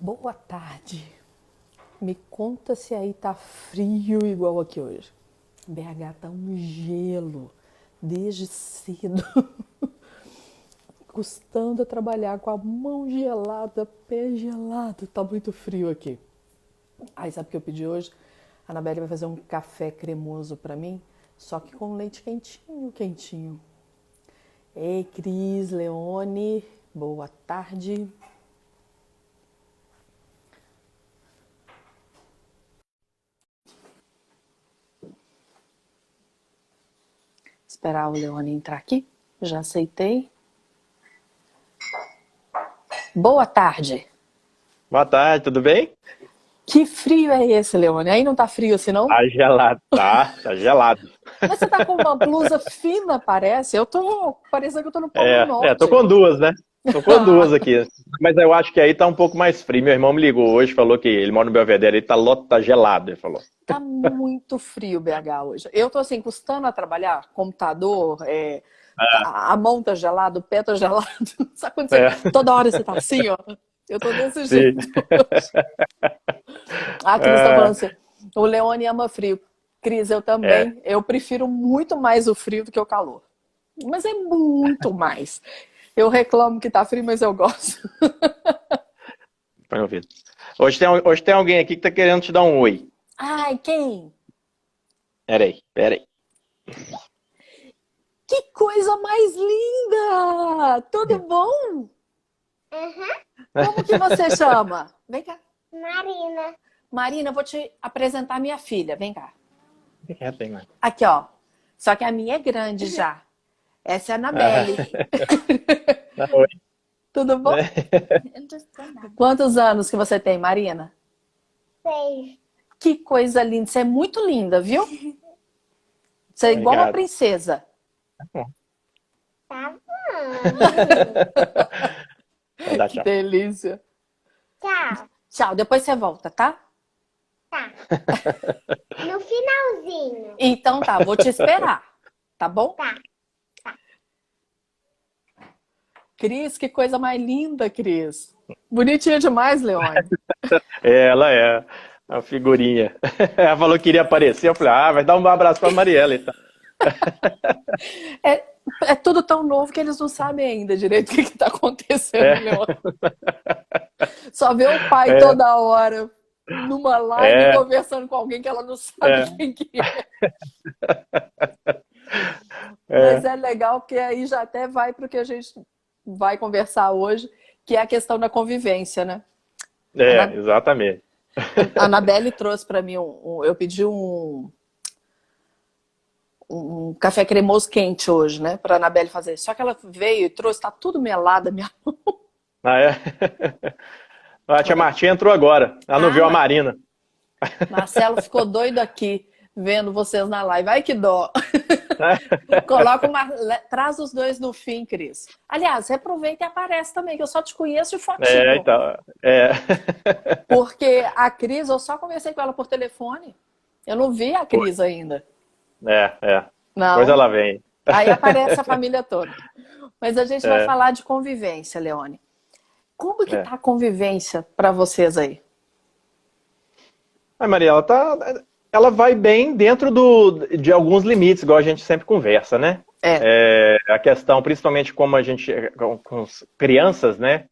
Boa tarde. Me conta se aí tá frio igual aqui hoje. BH tá um gelo desde cedo. Custando a trabalhar com a mão gelada, pé gelado. Tá muito frio aqui. Aí sabe o que eu pedi hoje? A Anabelle vai fazer um café cremoso pra mim, só que com leite quentinho, quentinho. Ei, Cris, Leone, boa tarde. Esperar o Leone entrar aqui. Já aceitei. Boa tarde. Boa tarde, tudo bem? Que frio é esse, Leone? Aí não tá frio assim, não? Tá gelado, tá gelado. Mas você tá com uma blusa fina, parece. Parecendo que eu tô no Polo Tô Norte. com duas, né? Tô com duas aqui. Mas eu acho que aí tá um pouco mais frio. Meu irmão me ligou hoje, falou que ele mora no Belvedere, ele tá gelado, ele falou. Tá muito frio BH hoje. Eu tô assim, custando a trabalhar, computador, a mão tá gelada, o pé tá gelado. Sabe quando você, É, toda hora você tá assim, ó? Eu tô desse sim. jeito hoje. A Cris tá falando É, assim, o Leone ama frio. Cris, eu é, também. Eu prefiro muito mais o frio do que o calor. Mas é muito mais. Eu reclamo que tá frio, mas eu gosto. põe no ouvido. Hoje tem alguém aqui que tá querendo te dar um oi. Ai, quem? Pera aí. Que coisa mais linda! Tudo bom? Uhum. Como que você chama? Vem cá. Marina. Marina, eu vou te apresentar minha filha. Vem cá. Tem mais. Aqui, ó. Só que a minha é grande já. Essa é a Anabelle. Oi. Tudo bom? Eu não tô escondendo. Quantos anos que você tem, Marina? 6. Que coisa linda. Você é muito linda, viu? Você é igual uma Obrigado. princesa. Tá bom. Vai dar Que tchau. delícia. Tchau. Tchau, depois você volta, tá? Tá. No finalzinho. Então tá, vou te esperar. Tá bom? Tá. Cris, que coisa mais linda, Cris. Bonitinha demais, Leone. Ela é a figurinha. Ela falou que iria aparecer. Eu falei, vai dar um abraço pra Mariela, então. É, é tudo tão novo que eles não sabem ainda direito o que tá acontecendo, É, Leone. Só vê o pai é, toda hora numa live é, conversando com alguém que ela não sabe é, quem que é. Mas é, é legal porque aí já até vai para o que a gente vai conversar hoje, que é a questão da convivência, né? A exatamente. A Anabelle trouxe para mim, eu pedi um café cremoso quente hoje, né? Para a Anabelle fazer. Só que ela veio e trouxe, tá tudo melada minha. Ah, é? A tia Martinha entrou agora. Ela não Ah, viu a Marina. Marcelo ficou doido aqui vendo vocês na live. Ai, que dó. Coloca traz os dois no fim, Cris. Aliás, aproveita e aparece também, que eu só te conheço de fotinho. Então. É. Porque a Cris, eu só conversei com ela por telefone. Eu não vi a Foi. Cris ainda. É. Depois Não. ela vem. Aí aparece a família toda. Mas a gente vai É, falar de convivência, Leone. Como que é. tá a convivência para vocês aí? A Mariela ela vai bem dentro de alguns limites, igual a gente sempre conversa, né? É, A questão, principalmente como a gente, com as crianças, né?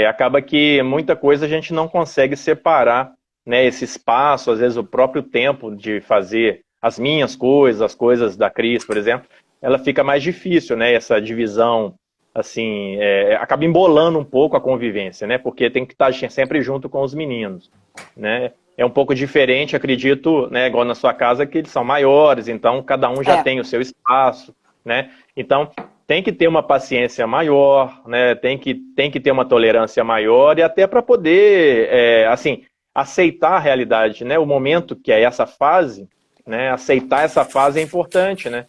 Acaba que muita coisa a gente não consegue separar, né, esse espaço, às vezes o próprio tempo de fazer as minhas coisas, as coisas da Cris, por exemplo, ela fica mais difícil, né, essa divisão, assim, acaba embolando um pouco a convivência, né, porque tem que estar sempre junto com os meninos, né. É um pouco diferente, acredito, né, igual na sua casa, que eles são maiores, então cada um já é. tem o seu espaço, né, então tem que ter uma paciência maior, né? Tem que ter uma tolerância maior e até para poder, assim, aceitar a realidade, né? O momento que é essa fase, né? Aceitar essa fase é importante, né?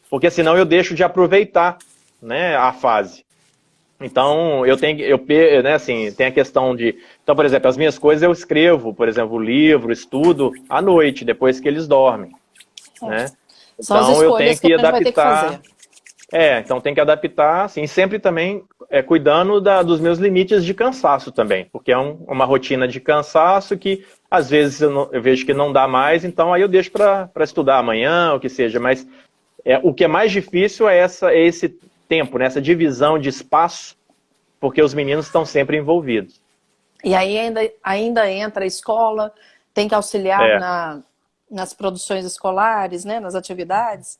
Porque senão eu deixo de aproveitar, né? A fase. Então né? Assim, tem a questão de, então, por exemplo, as minhas coisas eu escrevo, por exemplo, livro, estudo à noite, depois que eles dormem, né? São as Então eu tenho escolhas que que a gente vai ter que adaptar. fazer. Então tem que adaptar, assim, sempre também cuidando dos meus limites de cansaço também, porque é uma rotina de cansaço que às vezes eu vejo que não dá mais, então aí eu deixo para estudar amanhã, o que seja, mas o que é mais difícil é esse tempo, né, essa divisão de espaço, porque os meninos estão sempre envolvidos. E aí ainda entra a escola, tem que auxiliar nas produções escolares, né, nas atividades.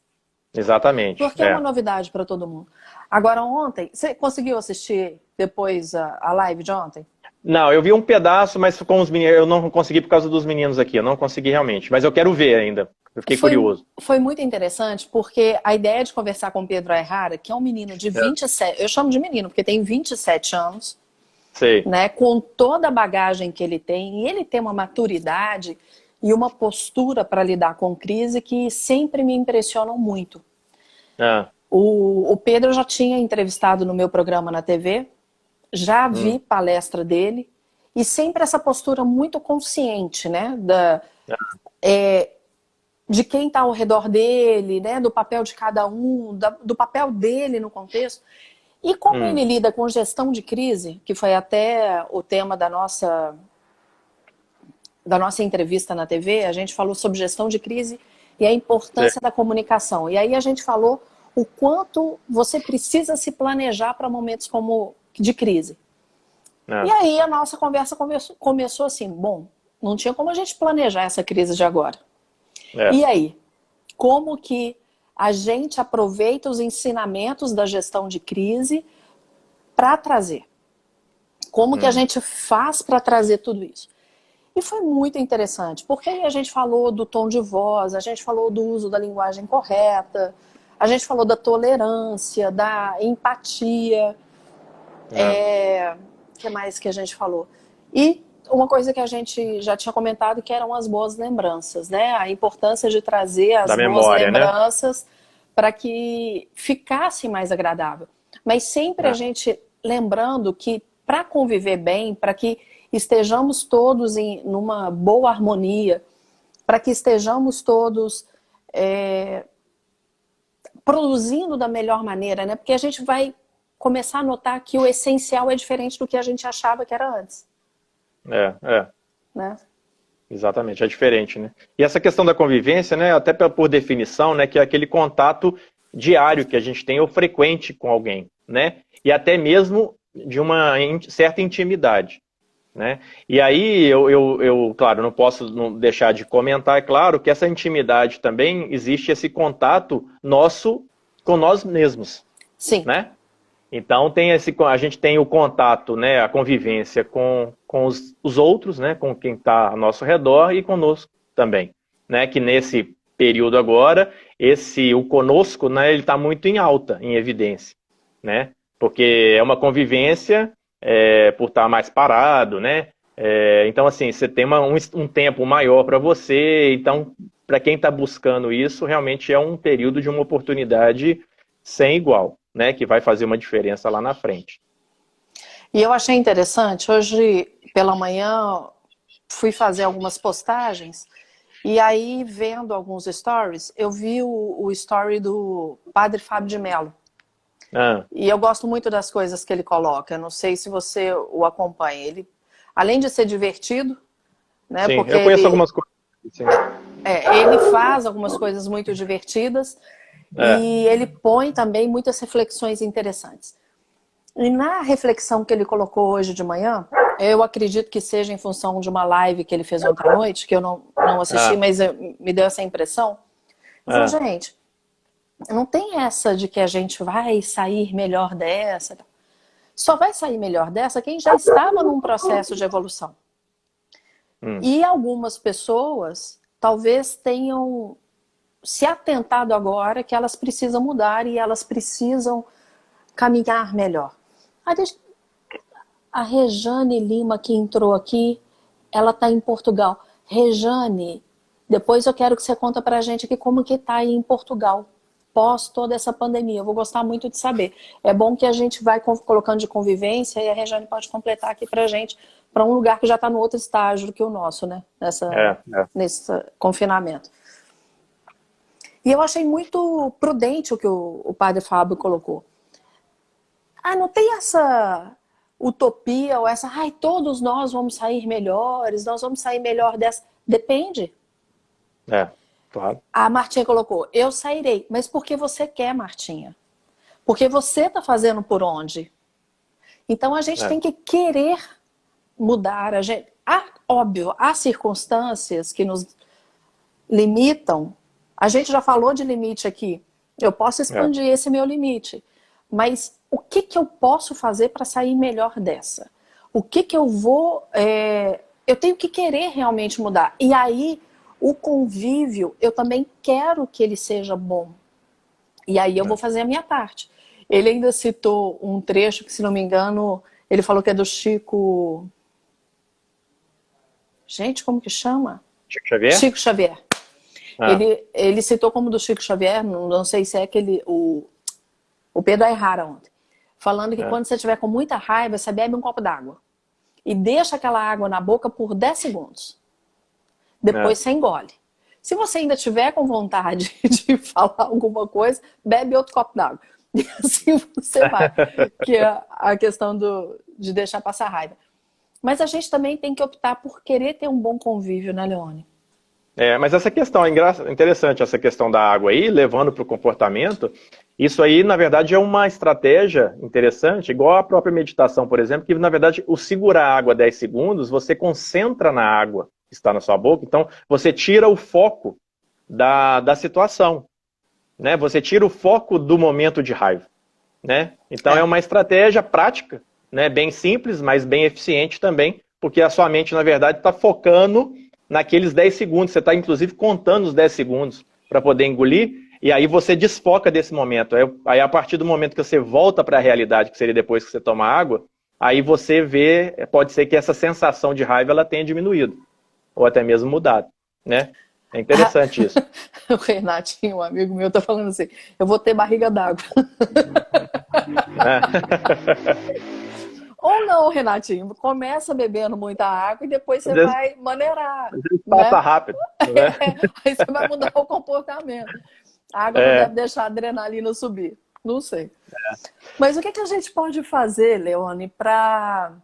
Exatamente. Porque é uma novidade para todo mundo. Agora, ontem, você conseguiu assistir depois a live de ontem? Não, eu vi um pedaço, mas com os meninos, eu não consegui por causa dos meninos aqui, eu não consegui realmente, mas eu quero ver ainda, eu fiquei curioso. Foi muito interessante, porque a ideia de conversar com o Pedro Ayrara, que é um menino de 27, eu chamo de menino, porque tem 27 anos, Sei. né, com toda a bagagem que ele tem, e ele tem uma maturidade e uma postura para lidar com crise que sempre me impressionam muito. O Pedro eu já tinha entrevistado no meu programa na TV, já vi palestra dele, e sempre essa postura muito consciente, né, de quem está ao redor dele, né, do papel de cada um, do papel dele no contexto. E como ele lida com gestão de crise, que foi até o tema da nossa entrevista na TV, a gente falou sobre gestão de crise e a importância da comunicação. E aí a gente falou o quanto você precisa se planejar para momentos como de crise. E aí a nossa conversa começou assim, bom, não tinha como a gente planejar essa crise de agora. E aí, como que a gente aproveita os ensinamentos da gestão de crise para trazer? Como que a gente faz para trazer tudo isso? E foi muito interessante, porque aí a gente falou do tom de voz, a gente falou do uso da linguagem correta, a gente falou da tolerância, da empatia, que mais que a gente falou? E uma coisa que a gente já tinha comentado, que eram as boas lembranças, né? A importância de trazer as boas lembranças, né, para que ficasse mais agradável. Mas sempre a gente lembrando que para conviver bem, para que estejamos todos numa boa harmonia, para que estejamos todos produzindo da melhor maneira, né? Porque a gente vai começar a notar que o essencial é diferente do que a gente achava que era antes. Né? Exatamente, é diferente, né? E essa questão da convivência, né, até por definição, né, que é aquele contato diário que a gente tem ou frequente com alguém, né? E até mesmo de uma certa intimidade, né? E aí, claro, não posso deixar de comentar, é claro, que essa intimidade também existe esse contato nosso com nós mesmos. Sim. Né? Então a gente tem o contato, né, a convivência com os outros, né, com quem está ao nosso redor e conosco também, né? Que nesse período agora, o conosco, né, ele está muito em alta, em evidência, né? Porque é uma convivência por estar mais parado, né? Então assim, você tem um tempo maior para você, então para quem está buscando isso, realmente é um período de uma oportunidade sem igual, né, que vai fazer uma diferença lá na frente. E eu achei interessante, hoje pela manhã fui fazer algumas postagens e aí vendo alguns stories, eu vi o story do Padre Fábio de Mello. E eu gosto muito das coisas que ele coloca, não sei se você o acompanha. Ele, além de ser divertido, né, sim, porque eu conheço algumas coisas. Sim. Ele faz algumas coisas muito divertidas. E ele põe também muitas reflexões interessantes. E na reflexão que ele colocou hoje de manhã, eu acredito que seja em função de uma live que ele fez ontem à noite, que eu não assisti, mas me deu essa impressão. Ele falou, gente, não tem essa de que a gente vai sair melhor dessa. Só vai sair melhor dessa quem já estava num processo de evolução. E algumas pessoas talvez tenham se atentado agora que elas precisam mudar e elas precisam caminhar melhor. A Rejane Lima que entrou aqui, ela está em Portugal. Rejane, depois eu quero que você conta pra gente aqui como que tá aí em Portugal, pós toda essa pandemia. Eu vou gostar muito de saber. É bom que a gente vai colocando de convivência e a Rejane pode completar aqui pra gente, para um lugar que já está no outro estágio do que o nosso, né? Nesse confinamento. E eu achei muito prudente o que o padre Fábio colocou. Ah, não tem essa utopia ou essa, ai, todos nós vamos sair melhores, nós vamos sair melhor dessa. Depende. Claro. A Martinha colocou, eu sairei. Mas por que você quer, Martinha? Porque você está fazendo por onde? Então a gente tem que querer mudar. Óbvio, há circunstâncias que nos limitam. A gente já falou de limite aqui. Eu posso expandir esse meu limite. Mas o que eu posso fazer para sair melhor dessa? O que eu vou... eu tenho que querer realmente mudar. E aí, o convívio, eu também quero que ele seja bom. E aí eu vou fazer a minha parte. Ele ainda citou um trecho que, se não me engano, ele falou que é do Chico... Gente, como que chama? Chico Xavier? Chico Xavier. Ele citou como do Chico Xavier, não sei se é aquele... O Pedro Ayrara ontem. Falando que quando você estiver com muita raiva, você bebe um copo d'água. E deixa aquela água na boca por 10 segundos. Depois você engole. Se você ainda tiver com vontade de falar alguma coisa, bebe outro copo d'água. E assim você vai. Que é a questão de deixar passar raiva. Mas a gente também tem que optar por querer ter um bom convívio, né, Leone? Mas essa questão, é interessante essa questão da água aí, levando para o comportamento, isso aí, na verdade, é uma estratégia interessante, igual a própria meditação, por exemplo, que, na verdade, o segurar a água 10 segundos, você concentra na água que está na sua boca, então você tira o foco da situação, né? Você tira o foco do momento de raiva, né? Então é uma estratégia prática, né? Bem simples, mas bem eficiente também, porque a sua mente, na verdade, está focando naqueles 10 segundos. Você está, inclusive, contando os 10 segundos para poder engolir, e aí você desfoca desse momento. Aí, a partir do momento que você volta para a realidade, que seria depois que você toma água, aí você vê, pode ser que essa sensação de raiva ela tenha diminuído, ou até mesmo mudado, né? É interessante isso. O Renatinho, um amigo meu, tá falando assim, eu vou ter barriga d'água. Ou não, Renatinho, começa bebendo muita água e depois você vai maneirar. Passa rápido. Né? Aí você vai mudar o comportamento. A água não deve deixar a adrenalina subir. Não sei. Mas o que a gente pode fazer, Leone, para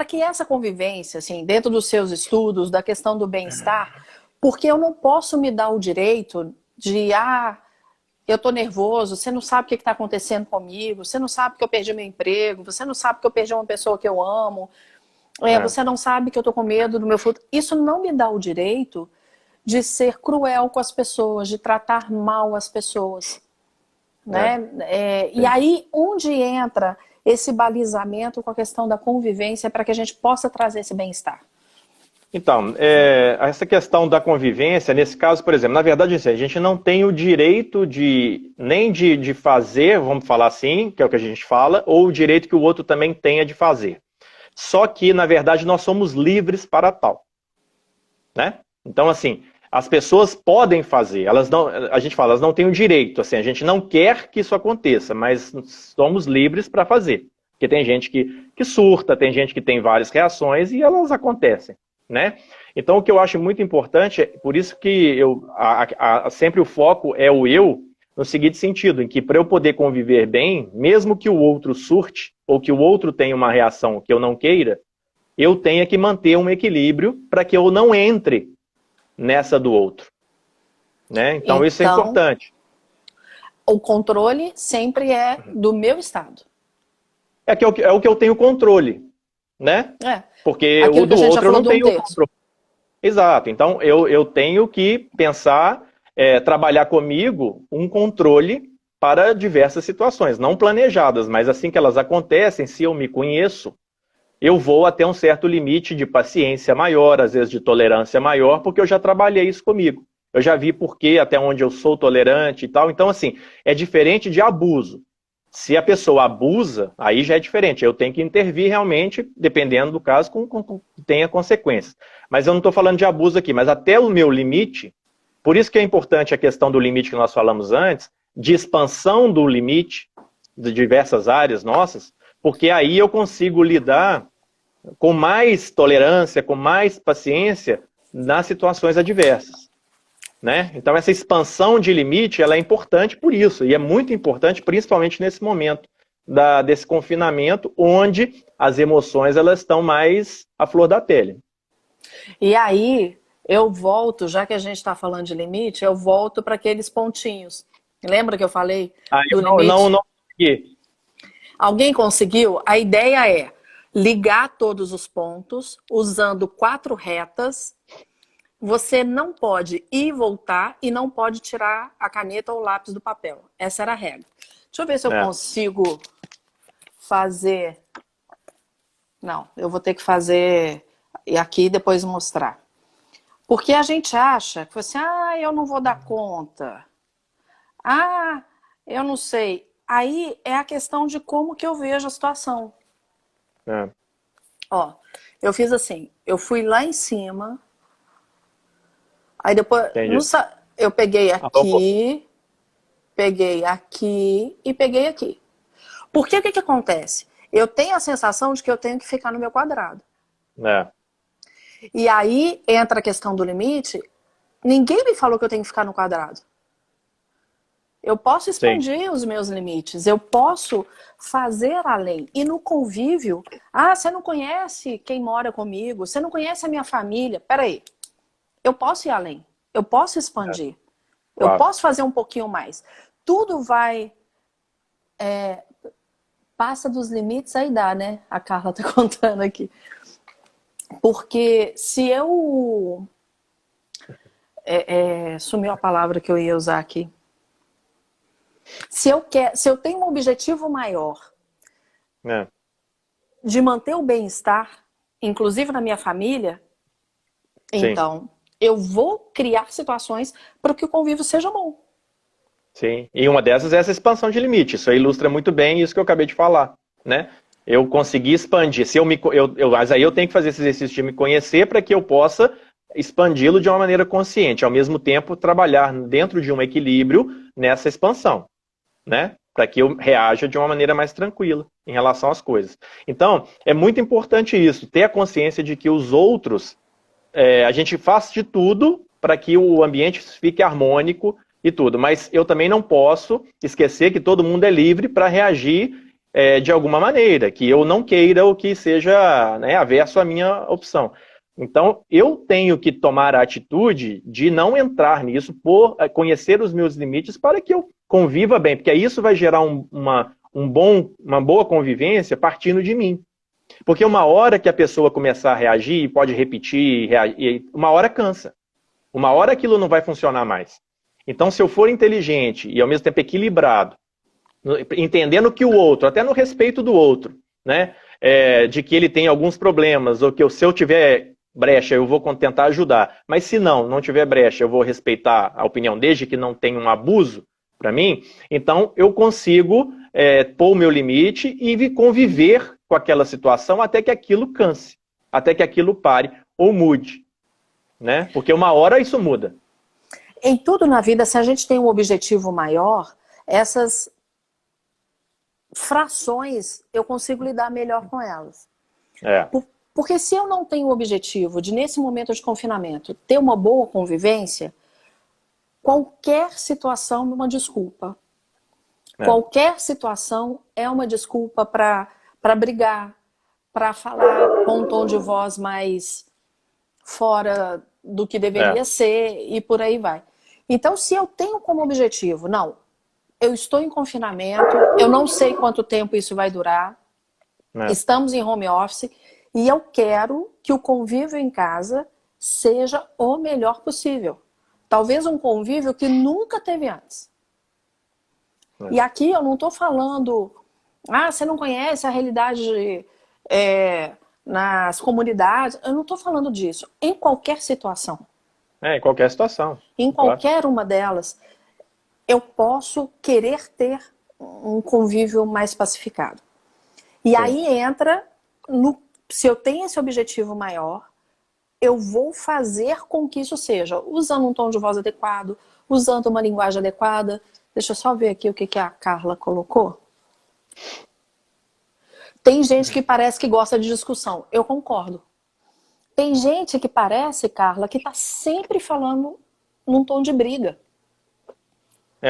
que essa convivência, assim, dentro dos seus estudos, da questão do bem-estar, porque eu não posso me dar o direito de, eu tô nervoso, você não sabe o que está acontecendo comigo, você não sabe que eu perdi meu emprego, você não sabe que eu perdi uma pessoa que eu amo, você não sabe que eu tô com medo do meu futuro. Isso não me dá o direito de ser cruel com as pessoas, de tratar mal as pessoas. Né? E aí, onde entra esse balizamento com a questão da convivência para que a gente possa trazer esse bem-estar? Então, essa questão da convivência, nesse caso, por exemplo, na verdade, a gente não tem o direito nem de fazer, vamos falar assim, que é o que a gente fala, ou o direito que o outro também tenha de fazer. Só que, na verdade, nós somos livres para tal. Né? Então, assim, as pessoas podem fazer, a gente fala, elas não têm o direito, assim, a gente não quer que isso aconteça, mas somos livres para fazer. Porque tem gente que surta, tem gente que tem várias reações e elas acontecem. Né? Então, o que eu acho muito importante, por isso que sempre o foco é o eu, no seguinte sentido, em que para eu poder conviver bem, mesmo que o outro surte, ou que o outro tenha uma reação que eu não queira, eu tenha que manter um equilíbrio para que eu não entre nessa do outro. Né? Então, isso é importante. O controle sempre é do meu estado. É o que eu tenho controle. Né? Porque o do outro eu não tenho controle. Exato. Então, eu tenho que pensar, trabalhar comigo um controle para diversas situações, não planejadas, mas assim que elas acontecem, se eu me conheço, eu vou até um certo limite de paciência maior, às vezes de tolerância maior, porque eu já trabalhei isso comigo. Eu já vi até onde eu sou tolerante e tal. Então, assim, é diferente de abuso. Se a pessoa abusa, aí já é diferente. Eu tenho que intervir realmente, dependendo do caso, que tenha consequências. Mas eu não estou falando de abuso aqui, mas até o meu limite, por isso que é importante a questão do limite que nós falamos antes, de expansão do limite de diversas áreas nossas, porque aí eu consigo lidar com mais tolerância, com mais paciência nas situações adversas. né? Então essa expansão de limite, ela é importante por isso, e é muito importante principalmente nesse momento desse confinamento, onde as emoções elas estão mais à flor da pele. E aí, eu volto, já que a gente está falando de limite, eu volto para aqueles pontinhos. Lembra que eu falei do Eu limite? não consegui. Alguém conseguiu? A ideia é ligar todos os pontos usando 4 retas. Você não pode ir e voltar e não pode tirar a caneta ou o lápis do papel. Essa era a regra. Deixa eu ver se eu consigo fazer... Não, eu vou ter que fazer e aqui depois mostrar. Porque a gente acha que assim, eu não vou dar conta. Eu não sei. Aí é a questão de como que eu vejo a situação. Ó, eu fiz assim, eu fui lá em cima, aí depois eu peguei aqui e peguei aqui. Porque o que acontece? Eu tenho a sensação de que eu tenho que ficar no meu quadrado. E aí entra a questão do limite. Ninguém me falou que eu tenho que ficar no quadrado. Eu posso expandir os meus limites, eu posso fazer além. E no convívio, você não conhece quem mora comigo, você não conhece a minha família. Peraí, eu posso ir além, eu posso expandir, eu posso fazer um pouquinho mais. Tudo vai... passa dos limites, aí dá, né? A Carla tá contando aqui. Porque se eu... sumiu a palavra que eu ia usar aqui. Se eu tenho um objetivo maior de manter o bem-estar, inclusive na minha família, então eu vou criar situações para que o convívio seja bom. Sim, e uma dessas é essa expansão de limite. Isso aí ilustra muito bem isso que eu acabei de falar, né? Eu consegui expandir. Mas aí eu tenho que fazer esse exercício de me conhecer para que eu possa expandi-lo de uma maneira consciente. Ao mesmo tempo, trabalhar dentro de um equilíbrio nessa expansão, né? Para que eu reaja de uma maneira mais tranquila em relação às coisas. Então, é muito importante isso, ter a consciência de que os outros, a gente faz de tudo para que o ambiente fique harmônico e tudo, mas eu também não posso esquecer que todo mundo é livre para reagir de alguma maneira, que eu não queira ou que seja averso à minha opção. Então, eu tenho que tomar a atitude de não entrar nisso, por conhecer os meus limites para que eu conviva bem, porque isso vai gerar uma boa convivência partindo de mim. Porque uma hora que a pessoa começar a reagir, pode repetir, uma hora cansa. Uma hora aquilo não vai funcionar mais. Então, se eu for inteligente e ao mesmo tempo equilibrado, entendendo que o outro, até no respeito do outro, né, de que ele tem alguns problemas, ou que se eu tiver brecha, eu vou tentar ajudar. Mas se não tiver brecha, eu vou respeitar a opinião, desde que não tenha um abuso para mim, então eu consigo pôr o meu limite e conviver com aquela situação até que aquilo canse, até que aquilo pare ou mude, né? Porque uma hora isso muda. Em tudo na vida, se a gente tem um objetivo maior, essas frações eu consigo lidar melhor com elas. Porque se eu não tenho o objetivo de, nesse momento de confinamento, ter uma boa convivência, qualquer situação é uma desculpa. Qualquer situação é uma desculpa para brigar, para falar com um tom de voz mais fora do que deveria ser e por aí vai. Então, se eu tenho como objetivo, eu estou em confinamento, eu não sei quanto tempo isso vai durar, estamos em home office e eu quero que o convívio em casa seja o melhor possível. Talvez um convívio que nunca teve antes. E aqui eu não estou falando, você não conhece a realidade nas comunidades. Eu não estou falando disso. Em qualquer situação. Em qualquer situação. Em qualquer uma delas, eu posso querer ter um convívio mais pacificado. E aí entra, se eu tenho esse objetivo maior, eu vou fazer com que isso seja usando um tom de voz adequado, usando uma linguagem adequada. Deixa eu só ver aqui o que a Carla colocou. Tem gente que parece que gosta de discussão. Eu concordo. Tem gente que parece, Carla, que está sempre falando num tom de briga.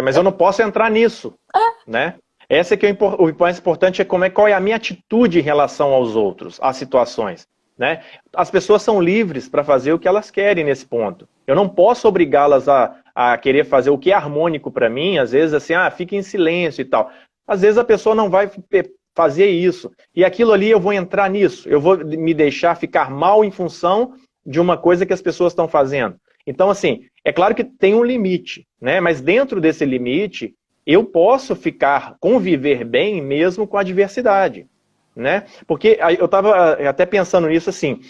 Mas eu não posso entrar nisso, né? Essa que é o mais importante, é qual é a minha atitude em relação aos outros, às situações, né? As pessoas são livres para fazer o que elas querem nesse ponto. Eu não posso obrigá-las a querer fazer o que é harmônico para mim, às vezes assim, fique em silêncio e tal. Às vezes a pessoa não vai fazer isso, e aquilo ali eu vou entrar nisso, eu vou me deixar ficar mal em função de uma coisa que as pessoas estão fazendo. Então, assim, é claro que tem um limite, né? Mas dentro desse limite, eu posso conviver bem mesmo com a diversidade, né? Porque eu estava até pensando nisso assim,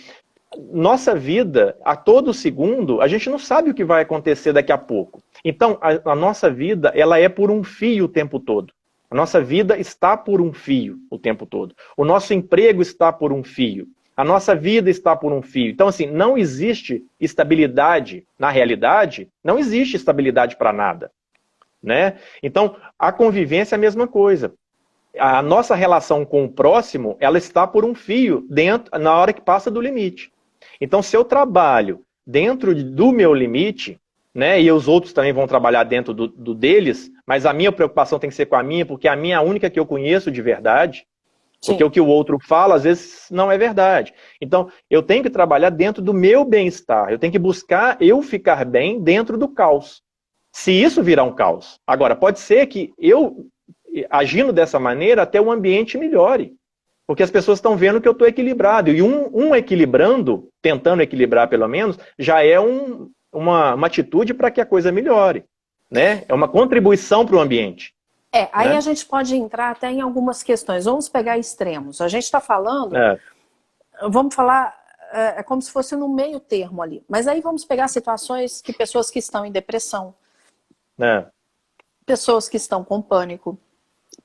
nossa vida, a todo segundo, a gente não sabe o que vai acontecer daqui a pouco. Então, a nossa vida, ela é por um fio o tempo todo. A nossa vida está por um fio o tempo todo. O nosso emprego está por um fio. A nossa vida está por um fio. Então, assim, não existe estabilidade na realidade, não existe estabilidade para nada, né? Então, a convivência é a mesma coisa. A nossa relação com o próximo, ela está por um fio na hora que passa do limite. Então, se eu trabalho dentro do meu limite, né, e os outros também vão trabalhar dentro do deles, mas a minha preocupação tem que ser com a minha, porque a minha é a única que eu conheço de verdade. Sim. Porque o que o outro fala, às vezes, não é verdade. Então, eu tenho que trabalhar dentro do meu bem-estar. Eu tenho que buscar eu ficar bem dentro do caos. Se isso virar um caos. Agora, pode ser que eu, agindo dessa maneira, até o ambiente melhore. Porque as pessoas estão vendo que eu estou equilibrado. E um equilibrando, tentando equilibrar pelo menos, já é uma atitude para que a coisa melhore, né? É uma contribuição para o ambiente. Aí a gente pode entrar até em algumas questões. Vamos pegar extremos. A gente está falando, vamos falar, é como se fosse no meio termo ali. Mas aí vamos pegar situações que pessoas que estão em depressão, pessoas que estão com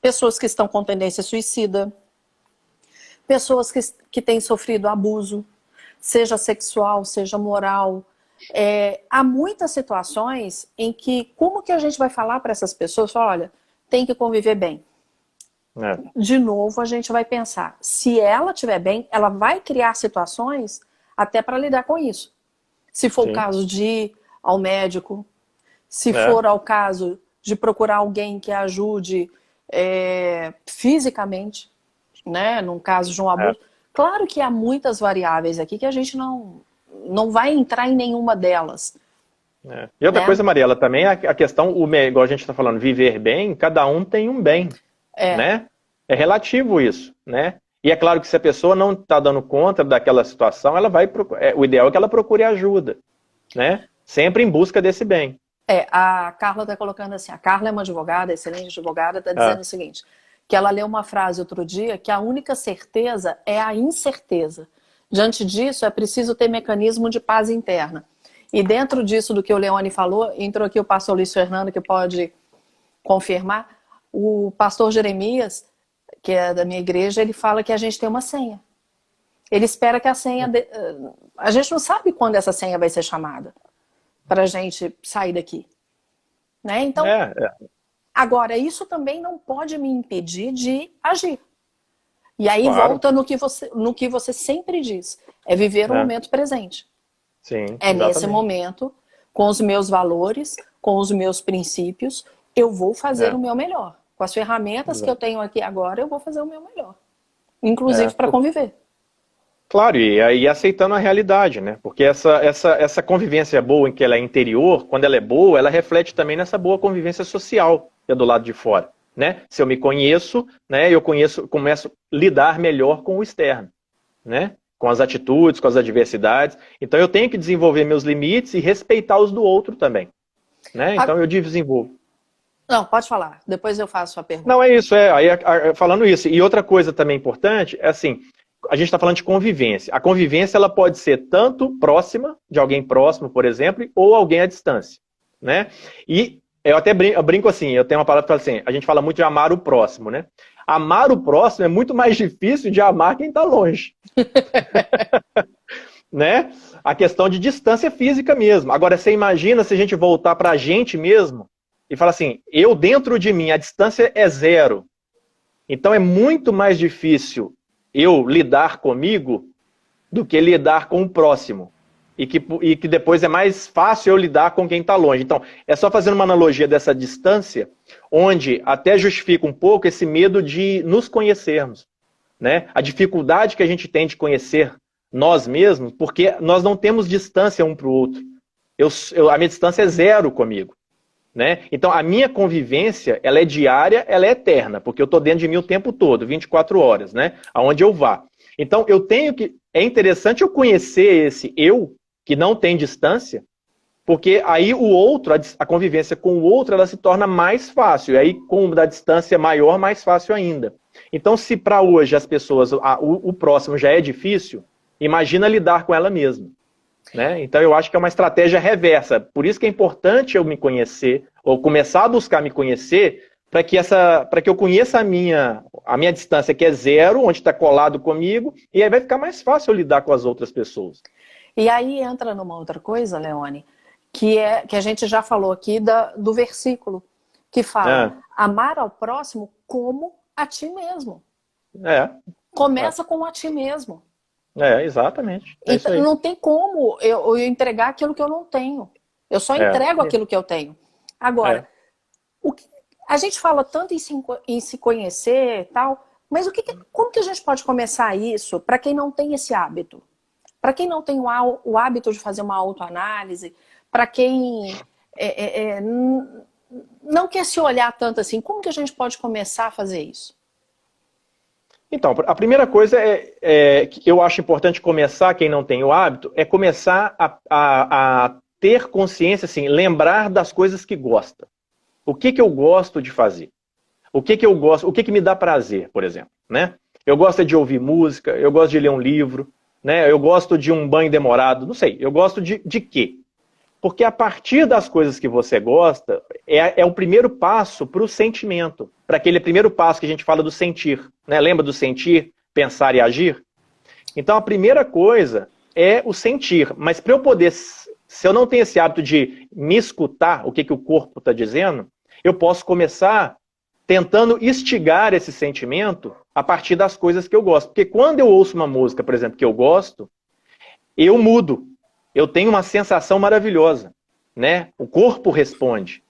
pessoas que estão com tendência suicida, pessoas que têm sofrido abuso, seja sexual, seja moral. Há muitas situações em que, como que a gente vai falar para essas pessoas? Fala, olha, tem que conviver bem. De novo, a gente vai pensar, se ela estiver bem, ela vai criar situações até para lidar com isso. Se for o caso de ir ao médico, se for ao caso de procurar alguém que ajude fisicamente, né, num caso de um abuso. Claro que há muitas variáveis aqui que a gente não vai entrar em nenhuma delas. E outra coisa, Mariela, também a questão, igual a gente está falando, viver bem, cada um tem um bem, né? É relativo isso, né? E é claro que se a pessoa não está dando conta daquela situação, ela vai o ideal é que ela procure ajuda, né? Sempre em busca desse bem. A Carla está colocando assim, a Carla é uma advogada, excelente advogada, está dizendo o seguinte, que ela leu uma frase outro dia, que a única certeza é a incerteza. Diante disso, é preciso ter mecanismo de paz interna. E dentro disso do que o Leone falou, entrou aqui o pastor Luiz Fernando, que pode confirmar. O pastor Jeremias, que é da minha igreja, ele fala que a gente tem uma senha. Ele espera que a senha... A gente não sabe quando essa senha vai ser chamada para a gente sair daqui. Né? Então, agora, isso também não pode me impedir de agir. E aí volta no que você sempre diz. É viver o momento presente. Sim, nesse momento, com os meus valores, com os meus princípios, eu vou fazer o meu melhor. Com as ferramentas que eu tenho aqui agora, eu vou fazer o meu melhor. Inclusive para conviver. Claro, e aceitando a realidade, né? Porque essa convivência boa, em que ela é interior, quando ela é boa, ela reflete também nessa boa convivência social, que é do lado de fora, né? Se eu me conheço, né, começo a lidar melhor com o externo, né? Com as atitudes, com as adversidades. Então eu tenho que desenvolver meus limites e respeitar os do outro também, né? Então eu desenvolvo. Não, pode falar. Depois eu faço a pergunta. Não, é isso. Aí, falando isso. E outra coisa também importante é assim, a gente está falando de convivência. A convivência ela pode ser tanto próxima, de alguém próximo, por exemplo, ou alguém à distância, né? E eu até brinco assim, eu tenho uma palavra que fala assim, a gente fala muito de amar o próximo, né? Amar o próximo é muito mais difícil de amar quem está longe. Né? A questão de distância física mesmo. Agora, você imagina se a gente voltar para a gente mesmo e falar assim, eu dentro de mim, a distância é 0. Então é muito mais difícil eu lidar comigo do que lidar com o próximo. e que depois é mais fácil eu lidar com quem está longe. Então, é só fazendo uma analogia dessa distância, onde até justifica um pouco esse medo de nos conhecermos, né? A dificuldade que a gente tem de conhecer nós mesmos, porque nós não temos distância um para o outro. A minha distância é zero comigo, né? Então, a minha convivência, ela é diária, ela é eterna, porque eu estou dentro de mim o tempo todo, 24 horas, né? Aonde eu vá. Então, é interessante eu conhecer esse eu, que não tem distância, porque aí o outro, a convivência com o outro, ela se torna mais fácil. E aí, com a distância maior, mais fácil ainda. Então, se para hoje as pessoas, o próximo já é difícil, imagina lidar com ela mesma, né? Então, eu acho que é uma estratégia reversa. Por isso que é importante eu me conhecer, ou começar a buscar me conhecer, para que eu conheça a minha distância, que é zero, onde está colado comigo, e aí vai ficar mais fácil eu lidar com as outras pessoas. E aí entra numa outra coisa, Leone, que a gente já falou aqui do versículo, que fala, amar ao próximo como a ti mesmo. Começa com a ti mesmo. Exatamente. Então, não tem como eu entregar aquilo que eu não tenho. Eu só entrego aquilo que eu tenho. Agora, a gente fala tanto em se conhecer e tal, mas como que a gente pode começar isso para quem não tem esse hábito? Para quem não tem o hábito de fazer uma autoanálise, para quem não quer se olhar tanto assim, como que a gente pode começar a fazer isso? Então, a primeira coisa que eu acho importante começar, quem não tem o hábito, é começar a ter consciência, assim, lembrar das coisas que gosta. O que eu gosto de fazer? O que eu gosto, o que me dá prazer, por exemplo, né? Eu gosto de ouvir música, eu gosto de ler um livro, né? Eu gosto de um banho demorado, não sei, eu gosto de quê? Porque a partir das coisas que você gosta, é o primeiro passo para o sentimento, para aquele primeiro passo que a gente fala do sentir, né? Lembra do sentir, pensar e agir? Então a primeira coisa é o sentir, mas para eu poder, se eu não tenho esse hábito de me escutar, o que o corpo está dizendo, eu posso começar tentando instigar esse sentimento a partir das coisas que eu gosto. Porque quando eu ouço uma música, por exemplo, que eu gosto, eu mudo. Eu tenho uma sensação maravilhosa, né? O corpo responde.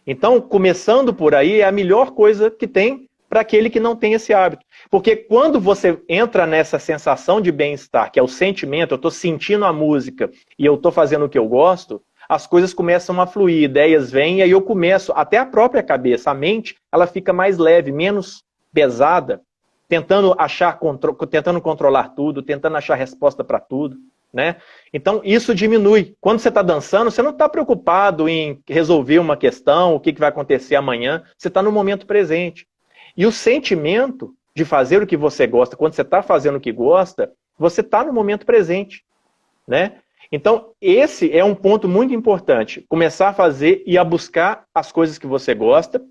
Então, começando por aí, é a melhor coisa que tem para aquele que não tem esse hábito. Porque quando você entra nessa sensação de bem-estar, que é o sentimento, eu estou sentindo a música e eu estou fazendo o que eu gosto, as coisas começam a fluir, ideias vêm, e aí eu começo, até a própria cabeça, a mente, ela fica mais leve, menos pesada, tentando controlar tudo, tentando achar resposta para tudo, né? Então, isso diminui. Quando você está dançando, você não está preocupado em resolver uma questão, o que vai acontecer amanhã, você está no momento presente. E o sentimento de fazer o que você gosta, quando você está fazendo o que gosta, você está no momento presente, né? Então, esse é um ponto muito importante. Começar a fazer e a buscar as coisas que você gosta,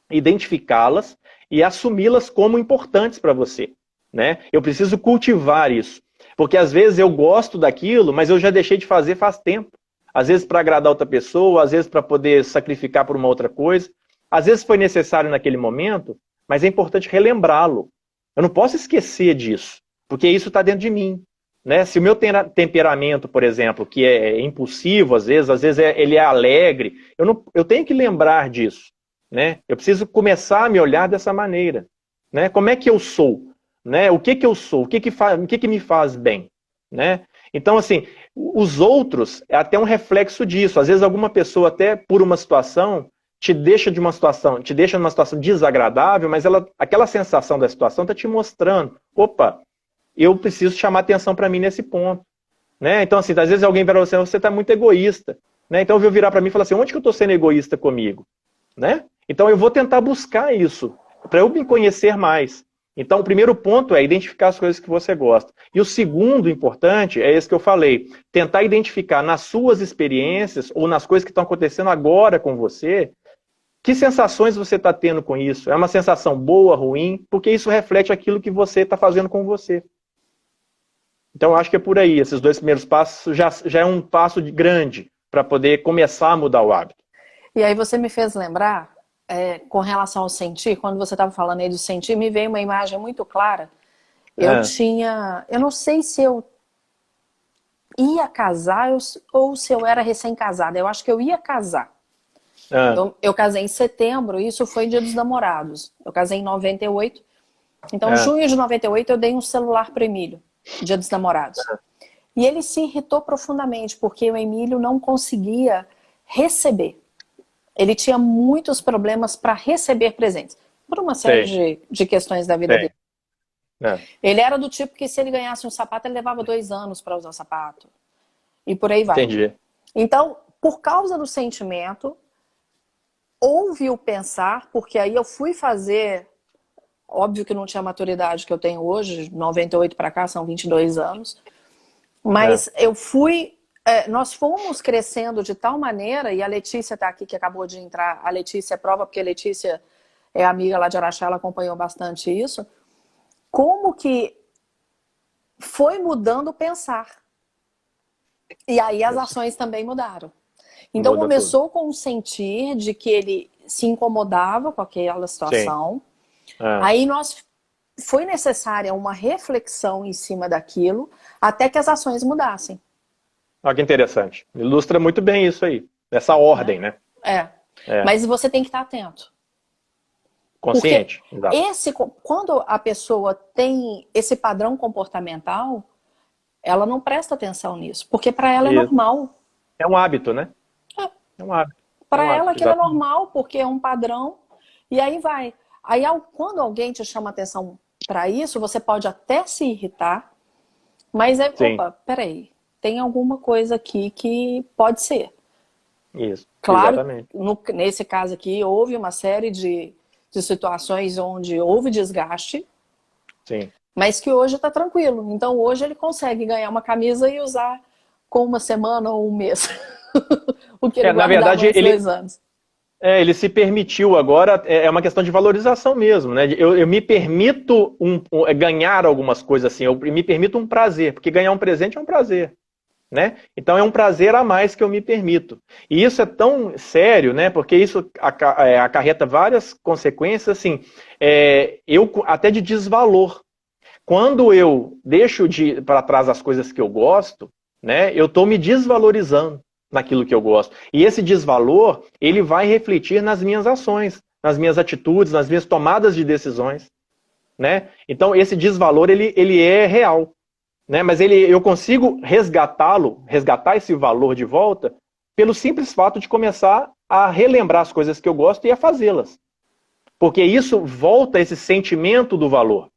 identificá-las e assumi-las como importantes para você, né? Eu preciso cultivar isso. Porque às vezes eu gosto daquilo, mas eu já deixei de fazer faz tempo. Às vezes para agradar outra pessoa, às vezes para poder sacrificar por uma outra coisa. Às vezes foi necessário naquele momento, mas é importante relembrá-lo. Eu não posso esquecer disso, porque isso está dentro de mim. Né? Se o meu temperamento, por exemplo, que é impulsivo, às vezes ele é alegre, eu tenho que lembrar disso. Né? Eu preciso começar a me olhar dessa maneira. Né? Como é que eu sou? Né? O que eu sou? O que me faz bem? Né? Então, assim, os outros é até um reflexo disso. Às vezes alguma pessoa, até por uma situação, te deixa numa situação desagradável, mas aquela sensação da situação está te mostrando, opa, eu preciso chamar atenção para mim nesse ponto. Né? Então, assim, às vezes alguém vira você está muito egoísta. Né? Então eu vou virar para mim e falar assim, onde que eu estou sendo egoísta comigo? Né? Então eu vou tentar buscar isso, para eu me conhecer mais. Então, o primeiro ponto é identificar as coisas que você gosta. E o segundo importante é esse que eu falei. Tentar identificar nas suas experiências ou nas coisas que estão acontecendo agora com você, que sensações você está tendo com isso. É uma sensação boa, ruim? Porque isso reflete aquilo que você está fazendo com você. Então, eu acho que é por aí. Esses 2 primeiros passos já é um passo grande para poder começar a mudar o hábito. E aí você me fez lembrar... com relação ao sentir, quando você estava falando aí do sentir, me veio uma imagem muito clara. Eu não sei se eu ia casar ou se eu era recém-casada. Eu acho que eu ia casar. Ah, Eu casei em setembro, e isso foi Dia dos Namorados. Eu casei em 98. Então, em ah, junho de 98, eu dei um celular para o Emílio, Dia dos Namorados. E ele se irritou profundamente, porque o Emílio não conseguia receber. Ele tinha muitos problemas para receber presentes, por uma série sei, de questões da vida sei. dele. É, Ele era do tipo que se ele ganhasse um sapato, ele levava 2 anos para usar o sapato. E por aí vai. entendi. Então, por causa do sentimento, houve o pensar, porque aí eu fui fazer, óbvio que não tinha a maturidade que eu tenho hoje, 98 para cá, são 22 anos, É. mas nós fomos crescendo de tal maneira, e a Letícia está aqui, que acabou de entrar, a Letícia é prova, porque a Letícia é amiga lá de Araxá, ela acompanhou bastante isso, como que foi mudando o pensar. E aí as ações também mudaram. Então Muda tudo. começou com o sentir de que ele se incomodava com aquela Sim. situação. Ah, Aí foi necessária uma reflexão em cima daquilo até que as ações mudassem. olha que interessante. Ilustra muito bem isso aí. Essa Né? ordem, né? É. É. Mas você tem que estar atento. Consciente. Exato. Quando a pessoa tem esse padrão comportamental, ela não presta atenção nisso. Porque para ela é Isso. normal. É um hábito, né? É um hábito. É Para um ela hábito, aquilo é exatamente. normal, porque é um padrão. E aí vai. Aí quando alguém te chama atenção para isso, você pode até se irritar, mas Sim, opa, peraí, tem alguma coisa aqui que pode ser. isso. Claro, Exatamente. nesse caso aqui, houve uma série de situações onde houve desgaste, Sim. mas que hoje está tranquilo. Então hoje ele consegue ganhar uma camisa e usar com uma semana ou um mês. O que ele Na guardava verdade, antes, 2 anos. ele se permitiu agora, é uma questão de valorização mesmo, né? Eu me permito ganhar algumas coisas assim, eu me permito um prazer, porque ganhar um presente é um prazer, né? Então é um prazer a mais que eu me permito. E isso é tão sério, né? Porque isso acarreta várias consequências, assim, até de desvalor. Quando eu deixo para trás as coisas que eu gosto, né? Eu estou me desvalorizando naquilo que eu gosto. E esse desvalor, ele vai refletir nas minhas ações, nas minhas atitudes, nas minhas tomadas de decisões, né? Então esse desvalor, ele é real, né? Mas eu consigo resgatar esse valor de volta pelo simples fato de começar a relembrar as coisas que eu gosto e a fazê-las. Porque isso volta esse sentimento do valor,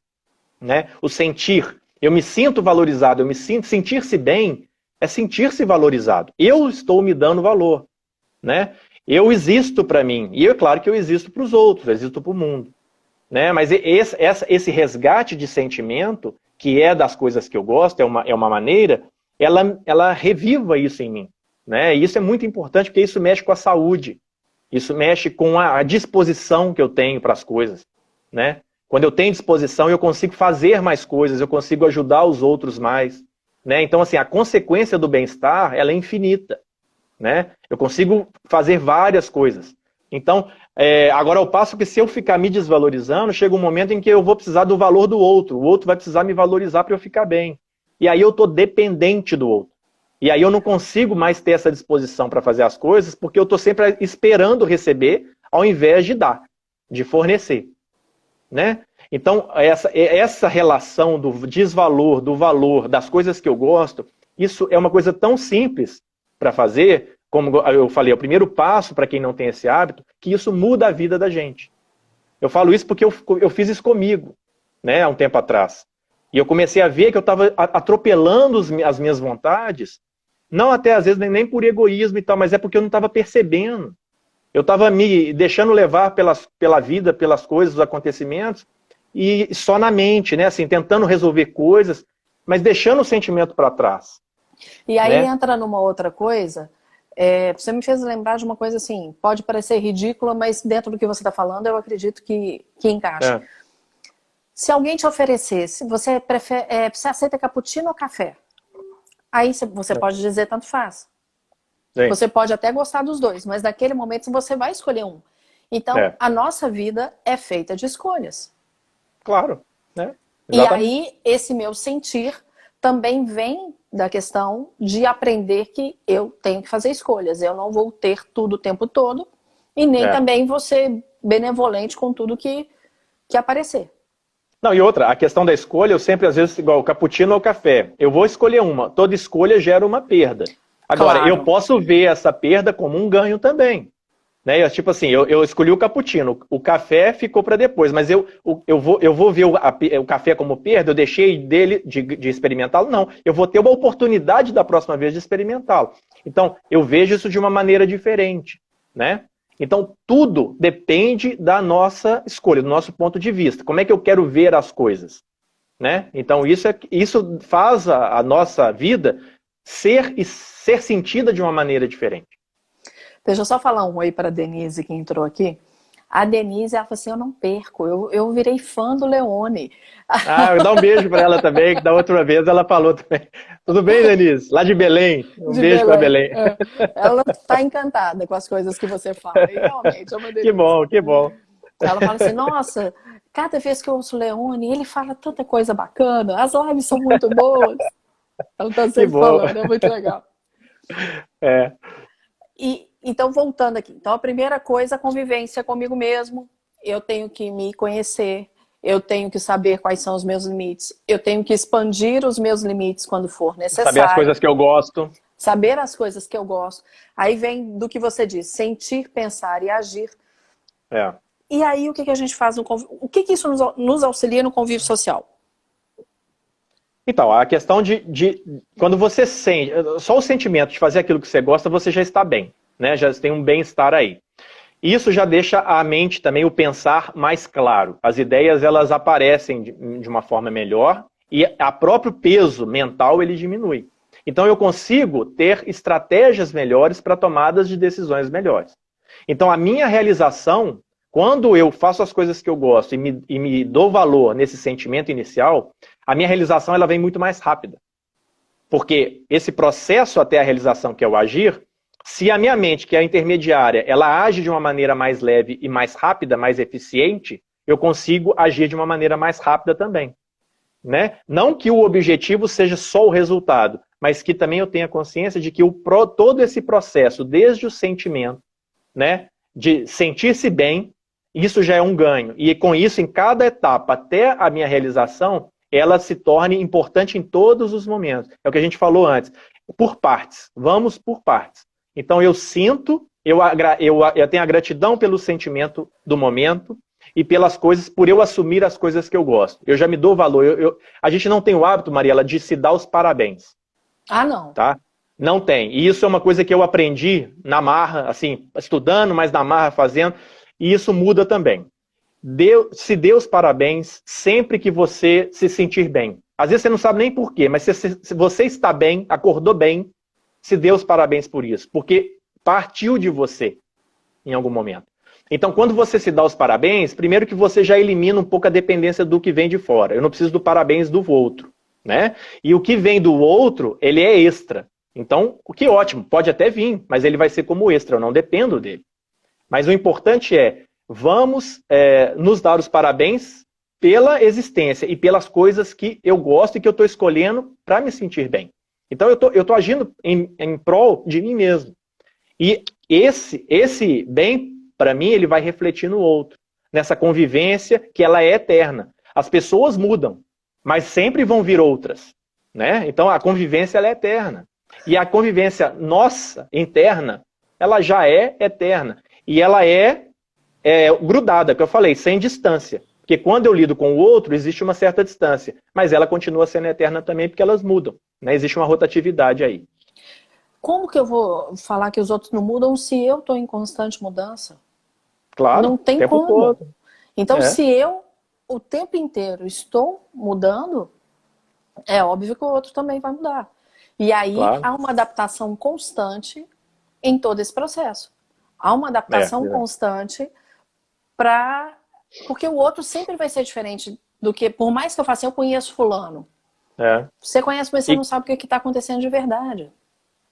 né? O sentir. Eu me sinto valorizado, sentir-se bem é sentir-se valorizado. Eu estou me dando valor, né? Eu existo para mim. E é claro que eu existo para os outros, eu existo para o mundo, né? Mas esse resgate de sentimento, que é das coisas que eu gosto, é uma maneira, ela reviva isso em mim, né? E isso é muito importante, porque isso mexe com a saúde. Isso mexe com a disposição que eu tenho para as coisas, né? Quando eu tenho disposição, eu consigo fazer mais coisas, eu consigo ajudar os outros mais, né? Então, assim, a consequência do bem-estar, ela é infinita, né? Eu consigo fazer várias coisas. Então, agora ao passo que se eu ficar me desvalorizando, chega um momento em que eu vou precisar do valor do outro, o outro vai precisar me valorizar para eu ficar bem. E aí eu estou dependente do outro. E aí eu não consigo mais ter essa disposição para fazer as coisas, porque eu estou sempre esperando receber, ao invés de dar, de fornecer, né? Então, essa relação do desvalor, do valor, das coisas que eu gosto, isso é uma coisa tão simples para fazer, como eu falei, é o primeiro passo para quem não tem esse hábito, que isso muda a vida da gente. Eu falo isso porque eu fiz isso comigo, né, há um tempo atrás. E eu comecei a ver que eu estava atropelando as minhas vontades, não até às vezes nem por egoísmo e tal, mas é porque eu não estava percebendo. Eu estava me deixando levar pela vida, pelas coisas, os acontecimentos, e só na mente, né? Assim, tentando resolver coisas, mas deixando o sentimento para trás. E aí Né? entra numa outra coisa. Você me fez lembrar de uma coisa assim, pode parecer ridícula, mas dentro do que você está falando, eu acredito que encaixa. É, Se alguém te oferecesse, você aceita cappuccino ou café? Aí você pode dizer tanto faz. sim, Você pode até gostar dos dois, mas naquele momento você vai escolher um. Então, é, a nossa vida é feita de escolhas. claro, né? E Exatamente. aí, esse meu sentir também vem da questão de aprender que eu tenho que fazer escolhas. Eu não vou ter tudo o tempo todo e nem também vou ser benevolente com tudo que aparecer. Não, e outra, a questão da escolha, eu sempre, às vezes, igual cappuccino ou café, eu vou escolher uma. Toda escolha gera uma perda. Agora, Claro. eu posso ver essa perda como um ganho também. Né? Tipo assim, eu escolhi o cappuccino, o café ficou para depois, mas eu vou ver o café como perda, eu deixei dele de experimentá-lo? Não, eu vou ter uma oportunidade da próxima vez de experimentá-lo. Então, eu vejo isso de uma maneira diferente, né? Então, tudo depende da nossa escolha, do nosso ponto de vista. Como é que eu quero ver as coisas? Né? Então, isso faz a nossa vida ser sentida de uma maneira diferente. Deixa eu só falar um oi para a Denise que entrou aqui. A Denise, ela falou assim, eu não perco, eu virei fã do Leone. Dá um beijo para ela também, que da outra vez ela falou também. Tudo bem, Denise? Lá de Belém. Um beijo para Belém. É. Ela está encantada com as coisas que você fala. E realmente é uma delícia. Que bom, que bom. Ela fala assim, nossa, cada vez que eu ouço o Leone, ele fala tanta coisa bacana, as lives são muito boas. Ela está sempre falando, é muito legal. É. Então, voltando aqui. Então, a primeira coisa, a convivência comigo mesmo. Eu tenho que me conhecer, eu tenho que saber quais são os meus limites, eu tenho que expandir os meus limites quando for necessário. Saber as coisas que eu gosto. Saber as coisas que eu gosto. Aí vem do que você disse, sentir, pensar e agir. É. E aí, o que a gente faz no convívio? O que isso nos auxilia no convívio social? Então, a questão quando você sente, só o sentimento de fazer aquilo que você gosta, você já está bem, né? Já tem um bem-estar aí. Isso já deixa a mente também, o pensar mais claro. As ideias, elas aparecem de uma forma melhor e o próprio peso mental, ele diminui. Então, eu consigo ter estratégias melhores para tomadas de decisões melhores. Então, a minha realização, quando eu faço as coisas que eu gosto e me dou valor nesse sentimento inicial, a minha realização ela vem muito mais rápida. Porque esse processo até a realização, que é o agir, se a minha mente, que é a intermediária, ela age de uma maneira mais leve e mais rápida, mais eficiente, eu consigo agir de uma maneira mais rápida também. Né? Não que o objetivo seja só o resultado, mas que também eu tenha consciência de que todo esse processo, desde o sentimento, né, de sentir-se bem, isso já é um ganho. E com isso, em cada etapa, até a minha realização, ela se torne importante em todos os momentos. É o que a gente falou antes. Por partes. Vamos por partes. Então, eu sinto, eu tenho a gratidão pelo sentimento do momento e pelas coisas, por eu assumir as coisas que eu gosto. Eu já me dou valor. A gente não tem o hábito, Mariela, de se dar os parabéns. Ah, não. Tá? Não tem. E isso é uma coisa que eu aprendi na marra, assim, estudando, mas na marra fazendo. E isso muda também. Se dê os parabéns sempre que você se sentir bem. Às vezes você não sabe nem por quê, mas se você está bem, acordou bem, se dê os parabéns por isso. Porque partiu de você em algum momento. Então, quando você se dá os parabéns, primeiro que você já elimina um pouco a dependência do que vem de fora. Eu não preciso do parabéns do outro. Né? E o que vem do outro, ele é extra. Então, o que é ótimo, pode até vir, mas ele vai ser como extra, eu não dependo dele. Mas o importante é, vamos nos dar os parabéns pela existência e pelas coisas que eu gosto e que eu estou escolhendo para me sentir bem. Então, eu tô agindo em prol de mim mesmo. E esse bem, para mim, ele vai refletir no outro. Nessa convivência que ela é eterna. As pessoas mudam, mas sempre vão vir outras. Né? Então, a convivência ela é eterna. E a convivência nossa, interna, ela já é eterna. E ela é grudada, que eu falei, sem distância. Porque quando eu lido com o outro, existe uma certa distância. Mas ela continua sendo eterna também, porque elas mudam. Né? Existe uma rotatividade aí. Como que eu vou falar que os outros não mudam se eu estou em constante mudança? Claro, não tem como. Todo. Então, se eu, o tempo inteiro, estou mudando, é óbvio que o outro também vai mudar. E aí, há uma adaptação constante em todo esse processo. Há uma adaptação constante porque o outro sempre vai ser diferente do que, por mais que eu faça, eu conheço fulano. Você conhece, mas você não sabe o que está acontecendo de verdade.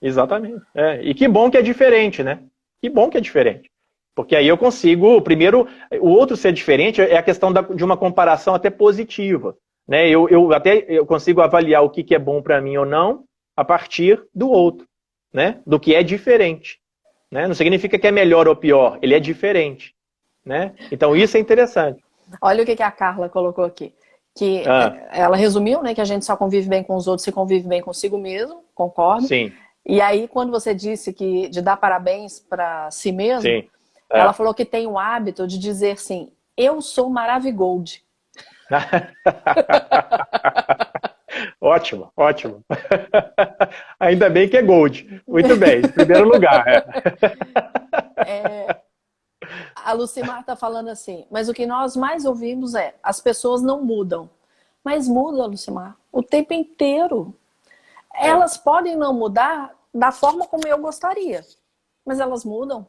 Exatamente. E que bom que é diferente, né? Que bom que é diferente. Porque aí eu consigo, primeiro, o outro ser diferente é a questão de uma comparação até positiva. Né? Eu consigo avaliar o que é bom para mim ou não, a partir do outro, né? Do que é diferente. Né? Não significa que é melhor ou pior, ele é diferente. Né? Então isso é interessante. Olha o que a Carla colocou aqui. Que ela resumiu, né, que a gente só convive bem com os outros se convive bem consigo mesmo, concordo. Sim. E aí, quando você disse que de dar parabéns para si mesmo, Sim. Ela falou que tem o hábito de dizer assim, eu sou Maravigold. Ótimo, ótimo. Ainda bem que é Gold. Muito bem, em primeiro lugar. A Lucimar está falando assim, mas o que nós mais ouvimos é, as pessoas não mudam. Mas muda, Lucimar, o tempo inteiro. Elas podem não mudar da forma como eu gostaria, mas elas mudam.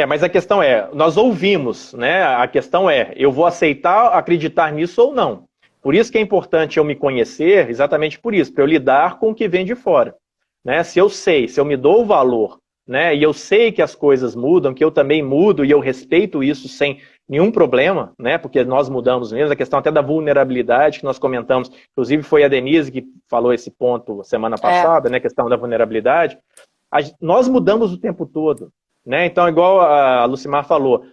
Mas a questão é, nós ouvimos, né? A questão é, eu vou aceitar, acreditar nisso ou não. Por isso que é importante eu me conhecer, exatamente por isso, para eu lidar com o que vem de fora. Né? Se eu sei, se eu me dou o valor, né? E eu sei que as coisas mudam, que eu também mudo e eu respeito isso sem nenhum problema, né? Porque nós mudamos mesmo, a questão até da vulnerabilidade que nós comentamos, inclusive foi a Denise que falou esse ponto semana passada, né? A questão da vulnerabilidade. Nós mudamos o tempo todo. Né? Então, igual a Lucimar falou,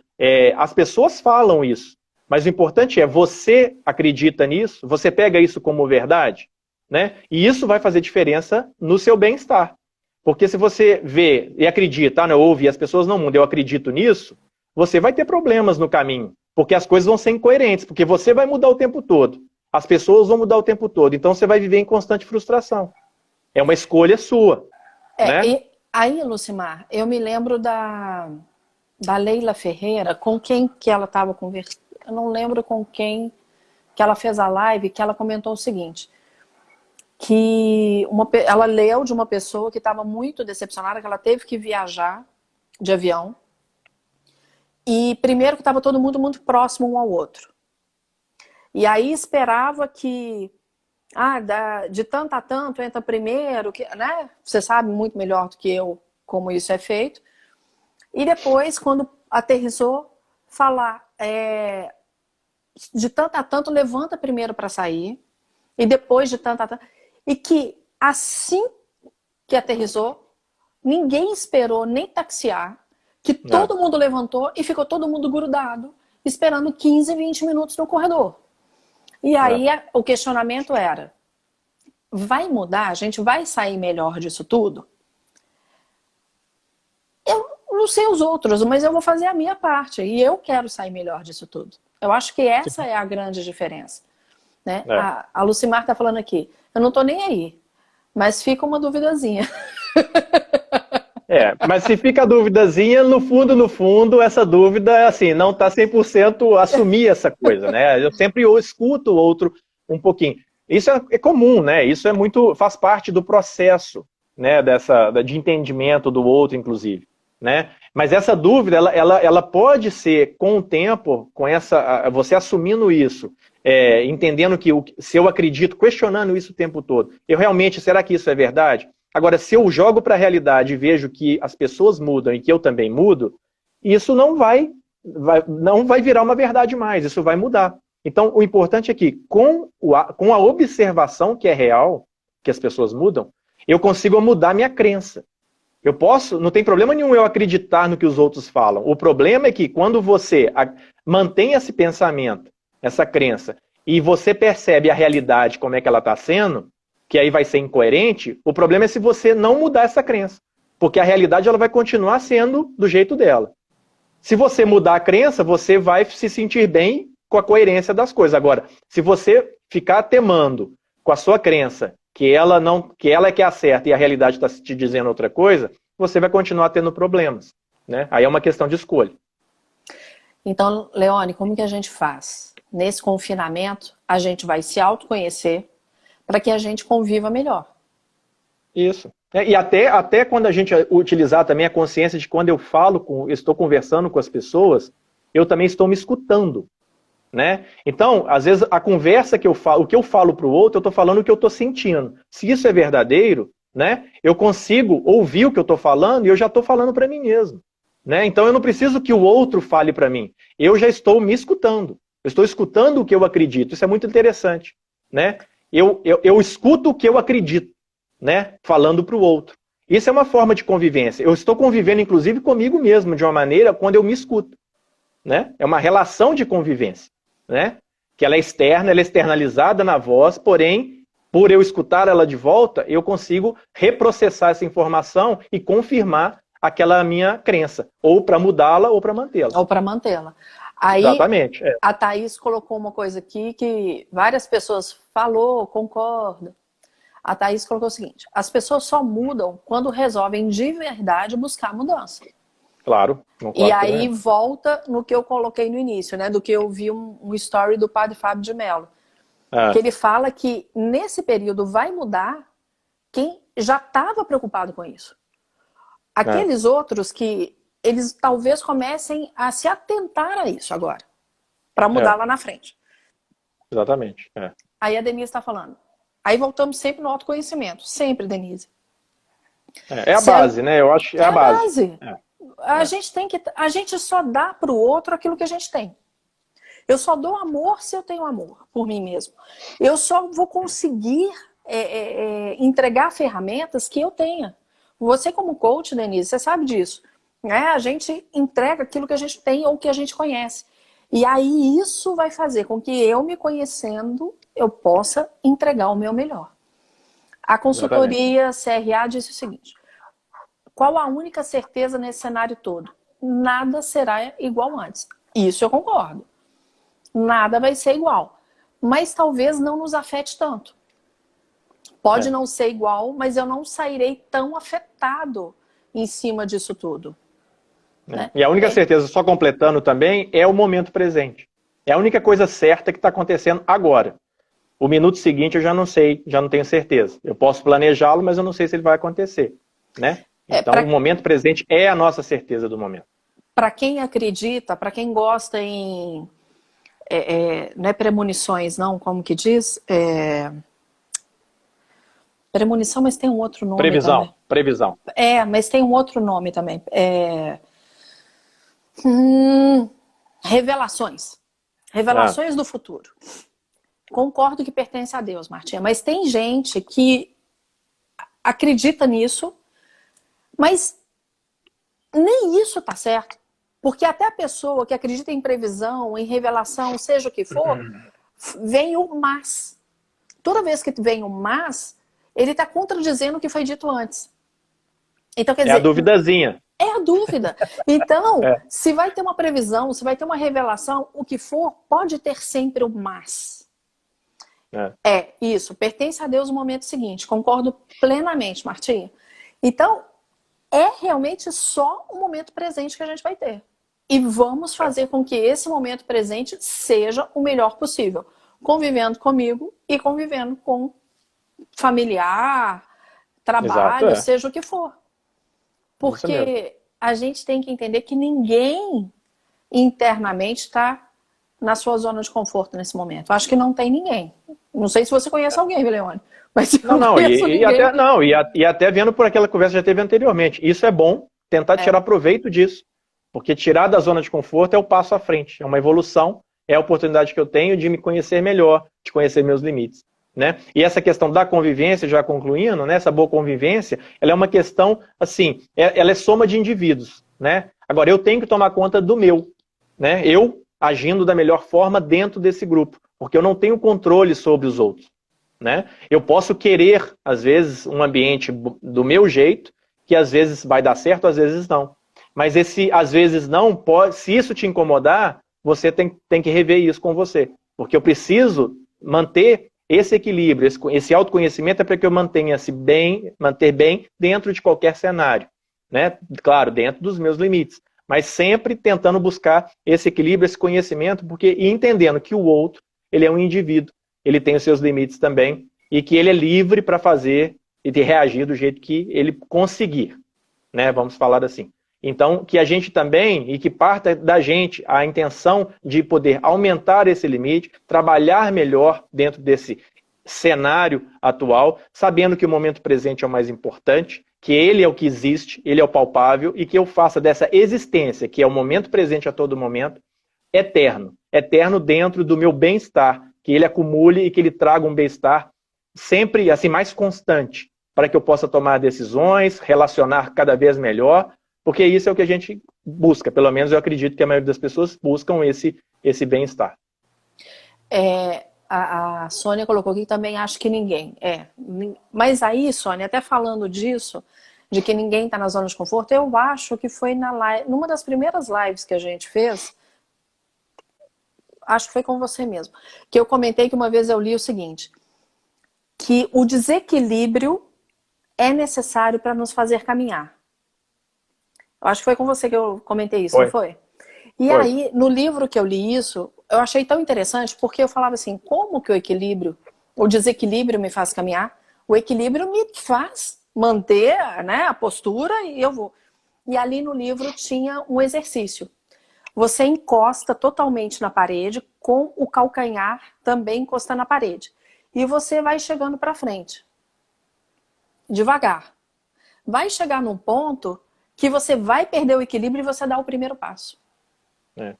as pessoas falam isso, mas o importante é, você acredita nisso, você pega isso como verdade, né? E isso vai fazer diferença no seu bem-estar. Porque se você vê e acredita, não ouve e as pessoas não mudam, eu acredito nisso, você vai ter problemas no caminho, porque as coisas vão ser incoerentes, porque você vai mudar o tempo todo, as pessoas vão mudar o tempo todo, então você vai viver em constante frustração. É uma escolha sua. Né? Aí, Lucimar, eu me lembro da Leila Ferreira, com quem que ela estava conversando, eu não lembro com quem que ela fez a live, que ela comentou o seguinte, que ela leu de uma pessoa que estava muito decepcionada, que ela teve que viajar de avião, e primeiro que estava todo mundo muito próximo um ao outro. E aí esperava que de tanto a tanto entra primeiro, né? Você sabe muito melhor do que eu como isso é feito. E depois, quando aterrissou, falar de tanto a tanto levanta primeiro para sair, e depois de tanto a tanto. E que assim que aterrissou, ninguém esperou nem taxiar, que todo mundo levantou e ficou todo mundo grudado, esperando 15, 20 minutos no corredor. E aí o questionamento era, vai mudar? A gente vai sair melhor disso tudo? Eu não sei os outros, mas eu vou fazer a minha parte. E eu quero sair melhor disso tudo. Eu acho que essa é a grande diferença. Né? A Lucimar está falando aqui, eu não estou nem aí, mas fica uma duvidazinha. Mas se fica a duvidazinha, no fundo, essa dúvida, assim, não está 100% assumir essa coisa, né? Eu sempre escuto o outro um pouquinho. Isso é comum, né? Isso é muito, faz parte do processo, né? De entendimento do outro, inclusive, né? Mas essa dúvida, ela pode ser, com o tempo, você assumindo isso, entendendo que se eu acredito, questionando isso o tempo todo, será que isso é verdade? Agora, se eu jogo para a realidade e vejo que as pessoas mudam e que eu também mudo, isso não vai virar uma verdade mais, isso vai mudar. Então, o importante é que, com a observação que é real, que as pessoas mudam, eu consigo mudar minha crença. Não tem problema nenhum eu acreditar no que os outros falam. O problema é que quando você mantém esse pensamento, essa crença, e você percebe a realidade como é que ela está sendo, que aí vai ser incoerente, o problema é se você não mudar essa crença. Porque a realidade ela vai continuar sendo do jeito dela. Se você mudar a crença, você vai se sentir bem com a coerência das coisas. Agora, se você ficar temando com a sua crença, que ela é que é a certa e a realidade está te dizendo outra coisa, você vai continuar tendo problemas. Né? Aí é uma questão de escolha. Então, Leone, como que a gente faz? Nesse confinamento, a gente vai se autoconhecer, para que a gente conviva melhor. Isso. E até quando a gente utilizar também a consciência de quando eu estou conversando com as pessoas, eu também estou me escutando. Né? Então, às vezes, a conversa que eu falo, o que eu falo para o outro, eu estou falando o que eu estou sentindo. Se isso é verdadeiro, né, eu consigo ouvir o que eu estou falando e eu já estou falando para mim mesmo. Né? Então, eu não preciso que o outro fale para mim. Eu já estou me escutando. Eu estou escutando o que eu acredito. Isso é muito interessante. Né? Eu escuto o que eu acredito. né, falando para o outro. Isso é uma forma de convivência. Eu estou convivendo, inclusive, comigo mesmo, de uma maneira quando eu me escuto. Né? É uma relação de convivência. Né? Que ela é externa, ela é externalizada na voz, porém, por eu escutar ela de volta, eu consigo reprocessar essa informação e confirmar aquela minha crença. Ou para mudá-la ou para mantê-la. Ou para mantê-la. Aí, exatamente. A Thaís colocou uma coisa aqui que várias pessoas falou, concorda. A Thaís colocou o seguinte: as pessoas só mudam quando resolvem de verdade buscar mudança. Claro. E aí volta no que eu coloquei no início, né? Do que eu vi um story do padre Fábio de Mello. Que ele fala que nesse período vai mudar quem já estava preocupado com isso. Aqueles outros que eles talvez comecem a se atentar a isso agora, para mudar lá na frente. Exatamente. Aí a Denise está falando. Aí voltamos sempre no autoconhecimento. Sempre, Denise. É a base, né? Eu acho que é a base. A gente só dá para o outro aquilo que a gente tem. Eu só dou amor se eu tenho amor por mim mesmo. Eu só vou conseguir entregar ferramentas que eu tenha. Você como coach, Denise, você sabe disso. Né? A gente entrega aquilo que a gente tem ou que a gente conhece. E aí isso vai fazer com que eu, me conhecendo, eu possa entregar o meu melhor. A consultoria CRA disse o seguinte: qual a única certeza nesse cenário todo? Nada será igual antes. Isso eu concordo. Nada vai ser igual. Mas talvez não nos afete tanto. Pode não ser igual, mas eu não sairei tão afetado em cima disso tudo. Né? E a única certeza, só completando também, é o momento presente. É a única coisa certa que está acontecendo agora. O minuto seguinte eu já não sei, já não tenho certeza. Eu posso planejá-lo, mas eu não sei se ele vai acontecer. Né? Então, o momento presente é a nossa certeza do momento. Para quem acredita, para quem gosta em... não é premonições, não, como que diz? Premonição, mas tem um outro nome também. Previsão. Mas tem um outro nome também. Revelações. Revelações do futuro. Concordo que pertence a Deus, Martinha, mas tem gente que acredita nisso, mas nem isso tá certo. Porque até a pessoa que acredita em previsão, em revelação, seja o que for, vem o mas. Toda vez que vem o mas, ele está contradizendo o que foi dito antes. Então, quer dizer, a duvidazinha. É a dúvida. Então, se vai ter uma previsão, se vai ter uma revelação, o que for, pode ter sempre o mas. Isso. Pertence a Deus no momento seguinte. Concordo plenamente, Martinha. Então, é realmente só o momento presente que a gente vai ter. E vamos fazer com que esse momento presente seja o melhor possível. Convivendo comigo e convivendo com familiar, trabalho, seja o que for. Porque a gente tem que entender que ninguém internamente está na sua zona de conforto nesse momento. Acho que não tem ninguém. Não sei se você conhece alguém, Leone. Mas e até vendo por aquela conversa que já teve anteriormente. Isso é bom, tentar tirar proveito disso. Porque tirar da zona de conforto é o passo à frente. É uma evolução, é a oportunidade que eu tenho de me conhecer melhor, de conhecer meus limites. Né? E essa questão da convivência, já concluindo, né, essa boa convivência, ela é uma questão, assim, ela é soma de indivíduos. Né? Agora, eu tenho que tomar conta do meu. Né? Eu agindo da melhor forma dentro desse grupo. Porque eu não tenho controle sobre os outros. Né? Eu posso querer, às vezes, um ambiente do meu jeito, que às vezes vai dar certo, às vezes não. Mas às vezes não pode, se isso te incomodar, você tem que rever isso com você. Porque eu preciso manter esse equilíbrio, esse autoconhecimento é para que eu manter bem dentro de qualquer cenário. Né? Claro, dentro dos meus limites. Mas sempre tentando buscar esse equilíbrio, esse conhecimento, e entendendo que o outro, ele é um indivíduo, ele tem os seus limites também, e que ele é livre para fazer e de reagir do jeito que ele conseguir. Né? Vamos falar assim. Então, que a gente também, e que parta da gente a intenção de poder aumentar esse limite, trabalhar melhor dentro desse cenário atual, sabendo que o momento presente é o mais importante, que ele é o que existe, ele é o palpável, e que eu faça dessa existência, que é o momento presente a todo momento, eterno. Eterno dentro do meu bem-estar, que ele acumule e que ele traga um bem-estar sempre assim mais constante. para que eu possa tomar decisões, relacionar cada vez melhor, porque isso é o que a gente busca, pelo menos eu acredito que a maioria das pessoas buscam esse bem-estar. A Sônia colocou aqui também, acho que ninguém. Mas aí, Sônia, até falando disso, de que ninguém está na zona de conforto, eu acho que foi numa das primeiras lives que a gente fez, acho que foi com você mesmo, que eu comentei que uma vez eu li o seguinte, que o desequilíbrio é necessário para nos fazer caminhar. Eu acho que foi com você que eu comentei isso, não foi? E aí, no livro que eu li isso, eu achei tão interessante, porque eu falava assim, como que o desequilíbrio me faz caminhar? O equilíbrio me faz manter, né, a postura e eu vou. E ali no livro tinha um exercício. Você encosta totalmente na parede, com o calcanhar também encostando na parede. E você vai chegando para frente. Devagar. Vai chegar num ponto que você vai perder o equilíbrio e você dá o primeiro passo.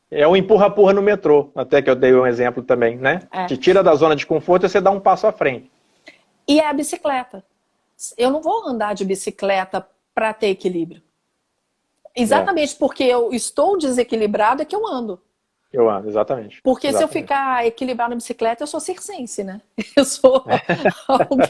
É o empurra-purra no metrô, até que eu dei um exemplo também, né? Te tira da zona de conforto e você dá um passo à frente. E é a bicicleta. Eu não vou andar de bicicleta para ter equilíbrio. Exatamente porque eu estou desequilibrado é que eu ando. Eu ando, exatamente. Porque se eu ficar equilibrado na bicicleta, eu sou circense, né? Eu sou alguém...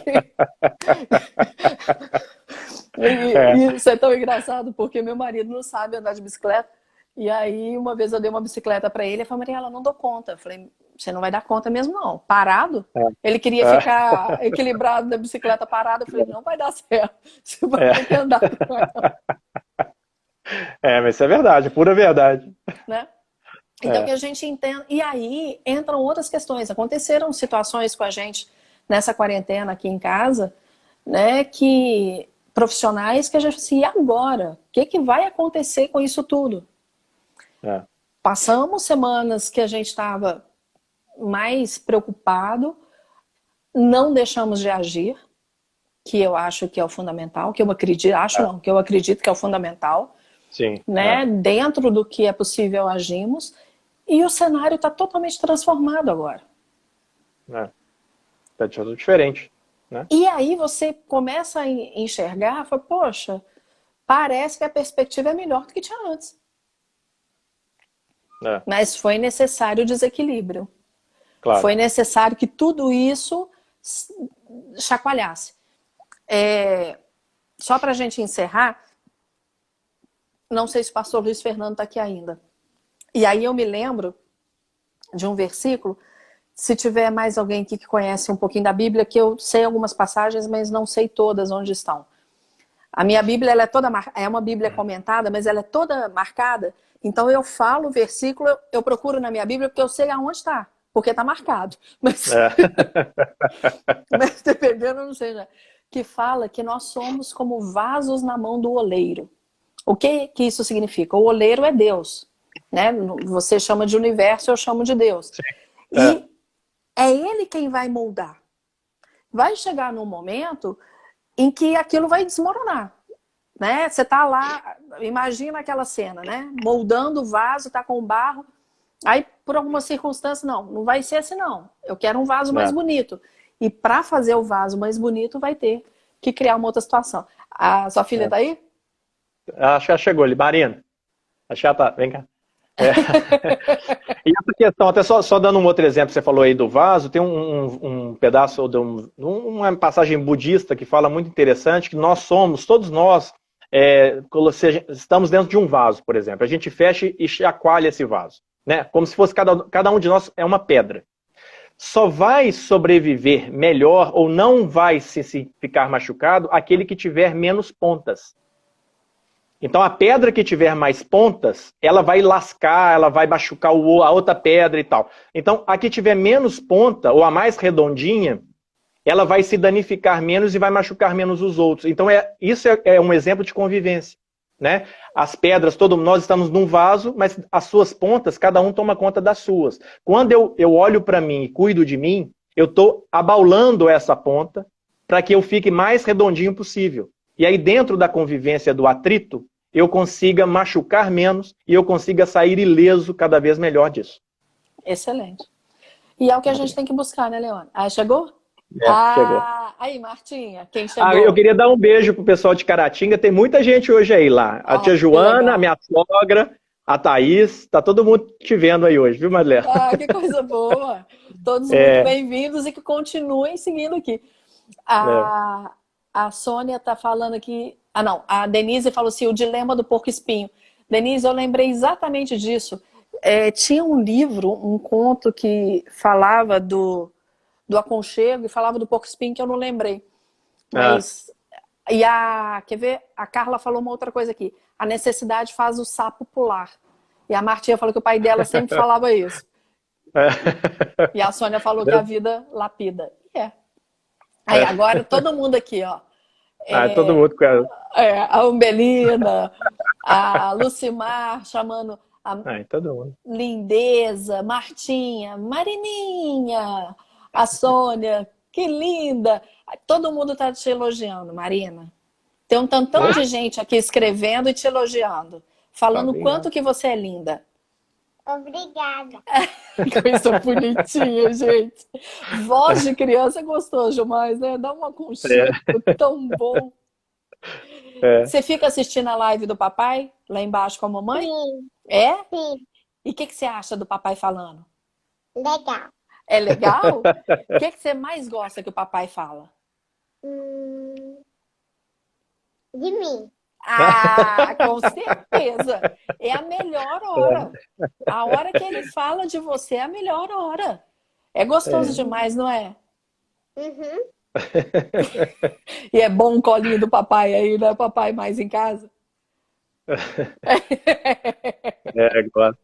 E isso é tão engraçado, porque meu marido não sabe andar de bicicleta. E aí, uma vez eu dei uma bicicleta para ele, ele falou, Mariela, não dou conta. Eu falei, você não vai dar conta mesmo, não. Parado? Ele queria ficar equilibrado na bicicleta parada. Eu falei, não vai dar certo. Você vai ter que andar com ela. Mas isso é verdade, pura verdade. Né? Então, que a gente entenda. E aí, entram outras questões. Aconteceram situações com a gente nessa quarentena aqui em casa, né, que profissionais que a gente assim, e agora? O que vai acontecer com isso tudo? Passamos semanas que a gente estava mais preocupado, não deixamos de agir, que eu acho que é o fundamental, que eu acredito, que eu acredito que é o fundamental. Sim. Né? Dentro do que é possível agimos, e o cenário está totalmente transformado agora. Está tudo diferente. Né? E aí você começa a enxergar, fala, poxa, parece que a perspectiva é melhor do que tinha antes. Mas foi necessário o desequilíbrio. Claro. Foi necessário que tudo isso chacoalhasse. Só para a gente encerrar, não sei se o pastor Luiz Fernando está aqui ainda. E aí eu me lembro de um versículo, se tiver mais alguém aqui que conhece um pouquinho da Bíblia, que eu sei algumas passagens, mas não sei todas onde estão. A minha Bíblia ela é uma Bíblia comentada, mas ela é toda marcada. Então eu falo o versículo, eu procuro na minha Bíblia porque eu sei aonde está, porque está marcado. Mas, mas dependendo, eu não sei, né? Que fala que nós somos como vasos na mão do oleiro. O que isso significa? O oleiro é Deus, né? Você chama de universo, eu chamo de Deus. E é Ele quem vai moldar. Vai chegar num momento em que aquilo vai desmoronar. Né? Você tá lá, imagina aquela cena, né? Moldando o vaso, tá com barro. Aí, por alguma circunstância, não vai ser assim, não. Eu quero um vaso mais bonito. E para fazer o vaso mais bonito, vai ter que criar uma outra situação. A sua filha tá aí? Acho que ela chegou ali. Marina. Acho que ela tá. Vem cá. E essa questão, até só dando um outro exemplo, você falou aí do vaso, tem um pedaço de uma passagem budista que fala muito interessante, que nós somos, todos nós, estamos dentro de um vaso, por exemplo. A gente fecha e chacoalha esse vaso, né? Como se fosse cada um de nós é uma pedra. Só vai sobreviver melhor ou não vai se ficar machucado aquele que tiver menos pontas. Então a pedra que tiver mais pontas, ela vai lascar, ela vai machucar a outra pedra e tal. Então a que tiver menos ponta, ou a mais redondinha, ela vai se danificar menos e vai machucar menos os outros. Então isso é um exemplo de convivência. Né? As pedras, todos nós estamos num vaso, mas as suas pontas, cada um toma conta das suas. Quando eu olho para mim e cuido de mim, eu estou abaulando essa ponta para que eu fique mais redondinho possível. E aí dentro da convivência do atrito, eu consiga machucar menos e eu consiga sair ileso cada vez melhor disso. Excelente. E é o que a gente tem que buscar, né, Leona? Ah, chegou? Chegou. Aí, Martinha, quem Ah, chegou? eu queria dar um beijo pro pessoal de Caratinga. Tem muita gente hoje aí lá. A tia Que Joana, legal. a minha sogra, a Thaís. Tá todo mundo te vendo aí hoje, viu, Madeleine? Que coisa boa. Todos muito É, bem-vindos e que continuem seguindo aqui. é. A Sônia tá falando aqui. Ah, não. A Denise falou assim: o dilema do porco-espinho. Denise, eu lembrei exatamente disso. Tinha um livro, um conto que falava do aconchego e falava do porco-espinho que eu não lembrei. Ah, Mas. Quer ver? A Carla falou uma outra coisa aqui. A necessidade faz o sapo pular. E a Martinha falou que o pai dela sempre falava isso. E a Sônia falou que a vida lapida. E é. Aí, agora todo mundo aqui, ó. Todo mundo com ela. A Umbelina, a Lucimar chamando a Todo mundo. Lindeza, Martinha, Marininha, a Sônia, que linda. Todo mundo tá te elogiando, Marina. Tem um tantão de gente aqui escrevendo e te elogiando, falando o Obrigado. quanto que você é linda. Obrigada. Que coisa bonitinha, gente. Voz de criança é gostoso demais, né? Dá um aconchego tão bom. Você fica assistindo a live do papai lá embaixo com a mamãe? Sim, É? sim. E o que você acha do papai falando? Legal. É legal? O que você mais gosta que o papai fala? De mim. Com certeza. É a melhor hora. A hora que ele fala de você é a melhor hora. É gostoso demais, não é? Uhum. E é bom o colinho do papai aí, né? Papai mais em casa. Claro.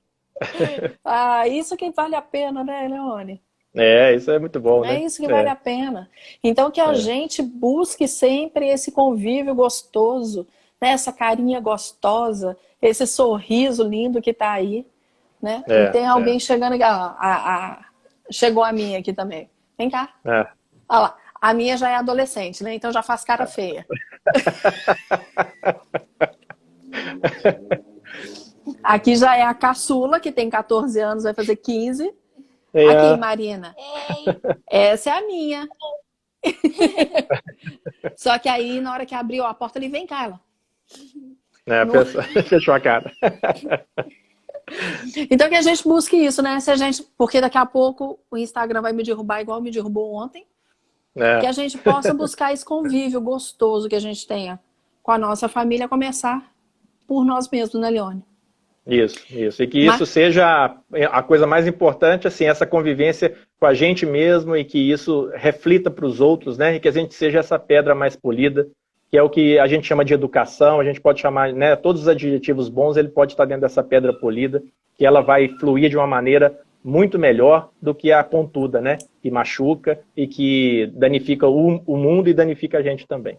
Isso que vale a pena, né, Leone? Isso é muito bom, É né? isso que vale a pena. Então, que a gente busque sempre esse convívio gostoso, né? Essa carinha gostosa, esse sorriso lindo que tá aí, né? E tem alguém chegando aqui. Chegou a minha aqui também. Vem cá. Olha lá. A minha já é adolescente, né? Então já faz cara feia. Aqui já é a caçula, que tem 14 anos, vai fazer 15. Aqui, Marina. Essa é a minha. Só que aí, na hora que abriu a porta, ele vem cá, ela. Fechou a cara. Então que a gente busque isso, né? Porque daqui a pouco o Instagram vai me derrubar igual me derrubou ontem. Que a gente possa buscar esse convívio gostoso que a gente tenha com a nossa família, começar por nós mesmos, né, Leone? Isso. E que isso seja a coisa mais importante, assim, essa convivência com a gente mesmo e que isso reflita para os outros, né? E que a gente seja essa pedra mais polida, que é o que a gente chama de educação, a gente pode chamar, né? Todos os adjetivos bons, ele pode estar dentro dessa pedra polida, que ela vai fluir de uma maneira muito melhor do que a pontuda, né? Que machuca e que danifica o mundo e danifica a gente também.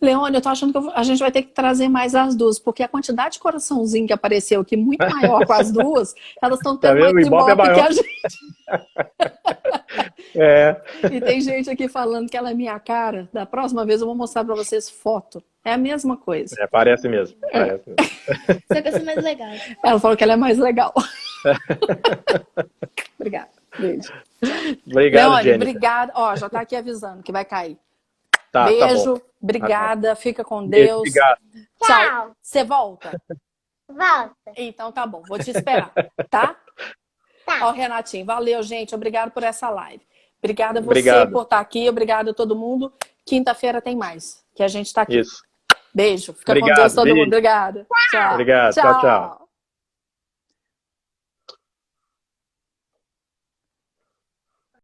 Leone, eu tô achando que a gente vai ter que trazer mais as duas, porque a quantidade de coraçãozinho que apareceu aqui, muito maior com as duas, elas estão tendo mais ibope que a gente. E tem gente aqui falando que ela é minha cara. Da próxima vez eu vou mostrar pra vocês foto. É a mesma coisa. Parece mesmo. Só que eu sou mais legal. Ela falou que ela é mais legal. Obrigada. Beijo. Obrigado, Leone, Jennifer. obrigada. Ó, já tá aqui avisando que vai cair. Tá Beijo, bom. obrigada, fica com Beijo, Deus. obrigado. Tchau. Você volta? Volta. Então tá bom, vou te esperar, tá? Tá. Ó, Renatinho, valeu, gente. Obrigado por essa live. Obrigada a você Obrigado. por estar aqui. Obrigada a todo mundo. Quinta-feira tem mais, que a gente tá aqui. Isso. Beijo. Fica com Obrigado, Deus todo beijo. mundo. Obrigada. Tchau. Obrigado. Tchau, tchau.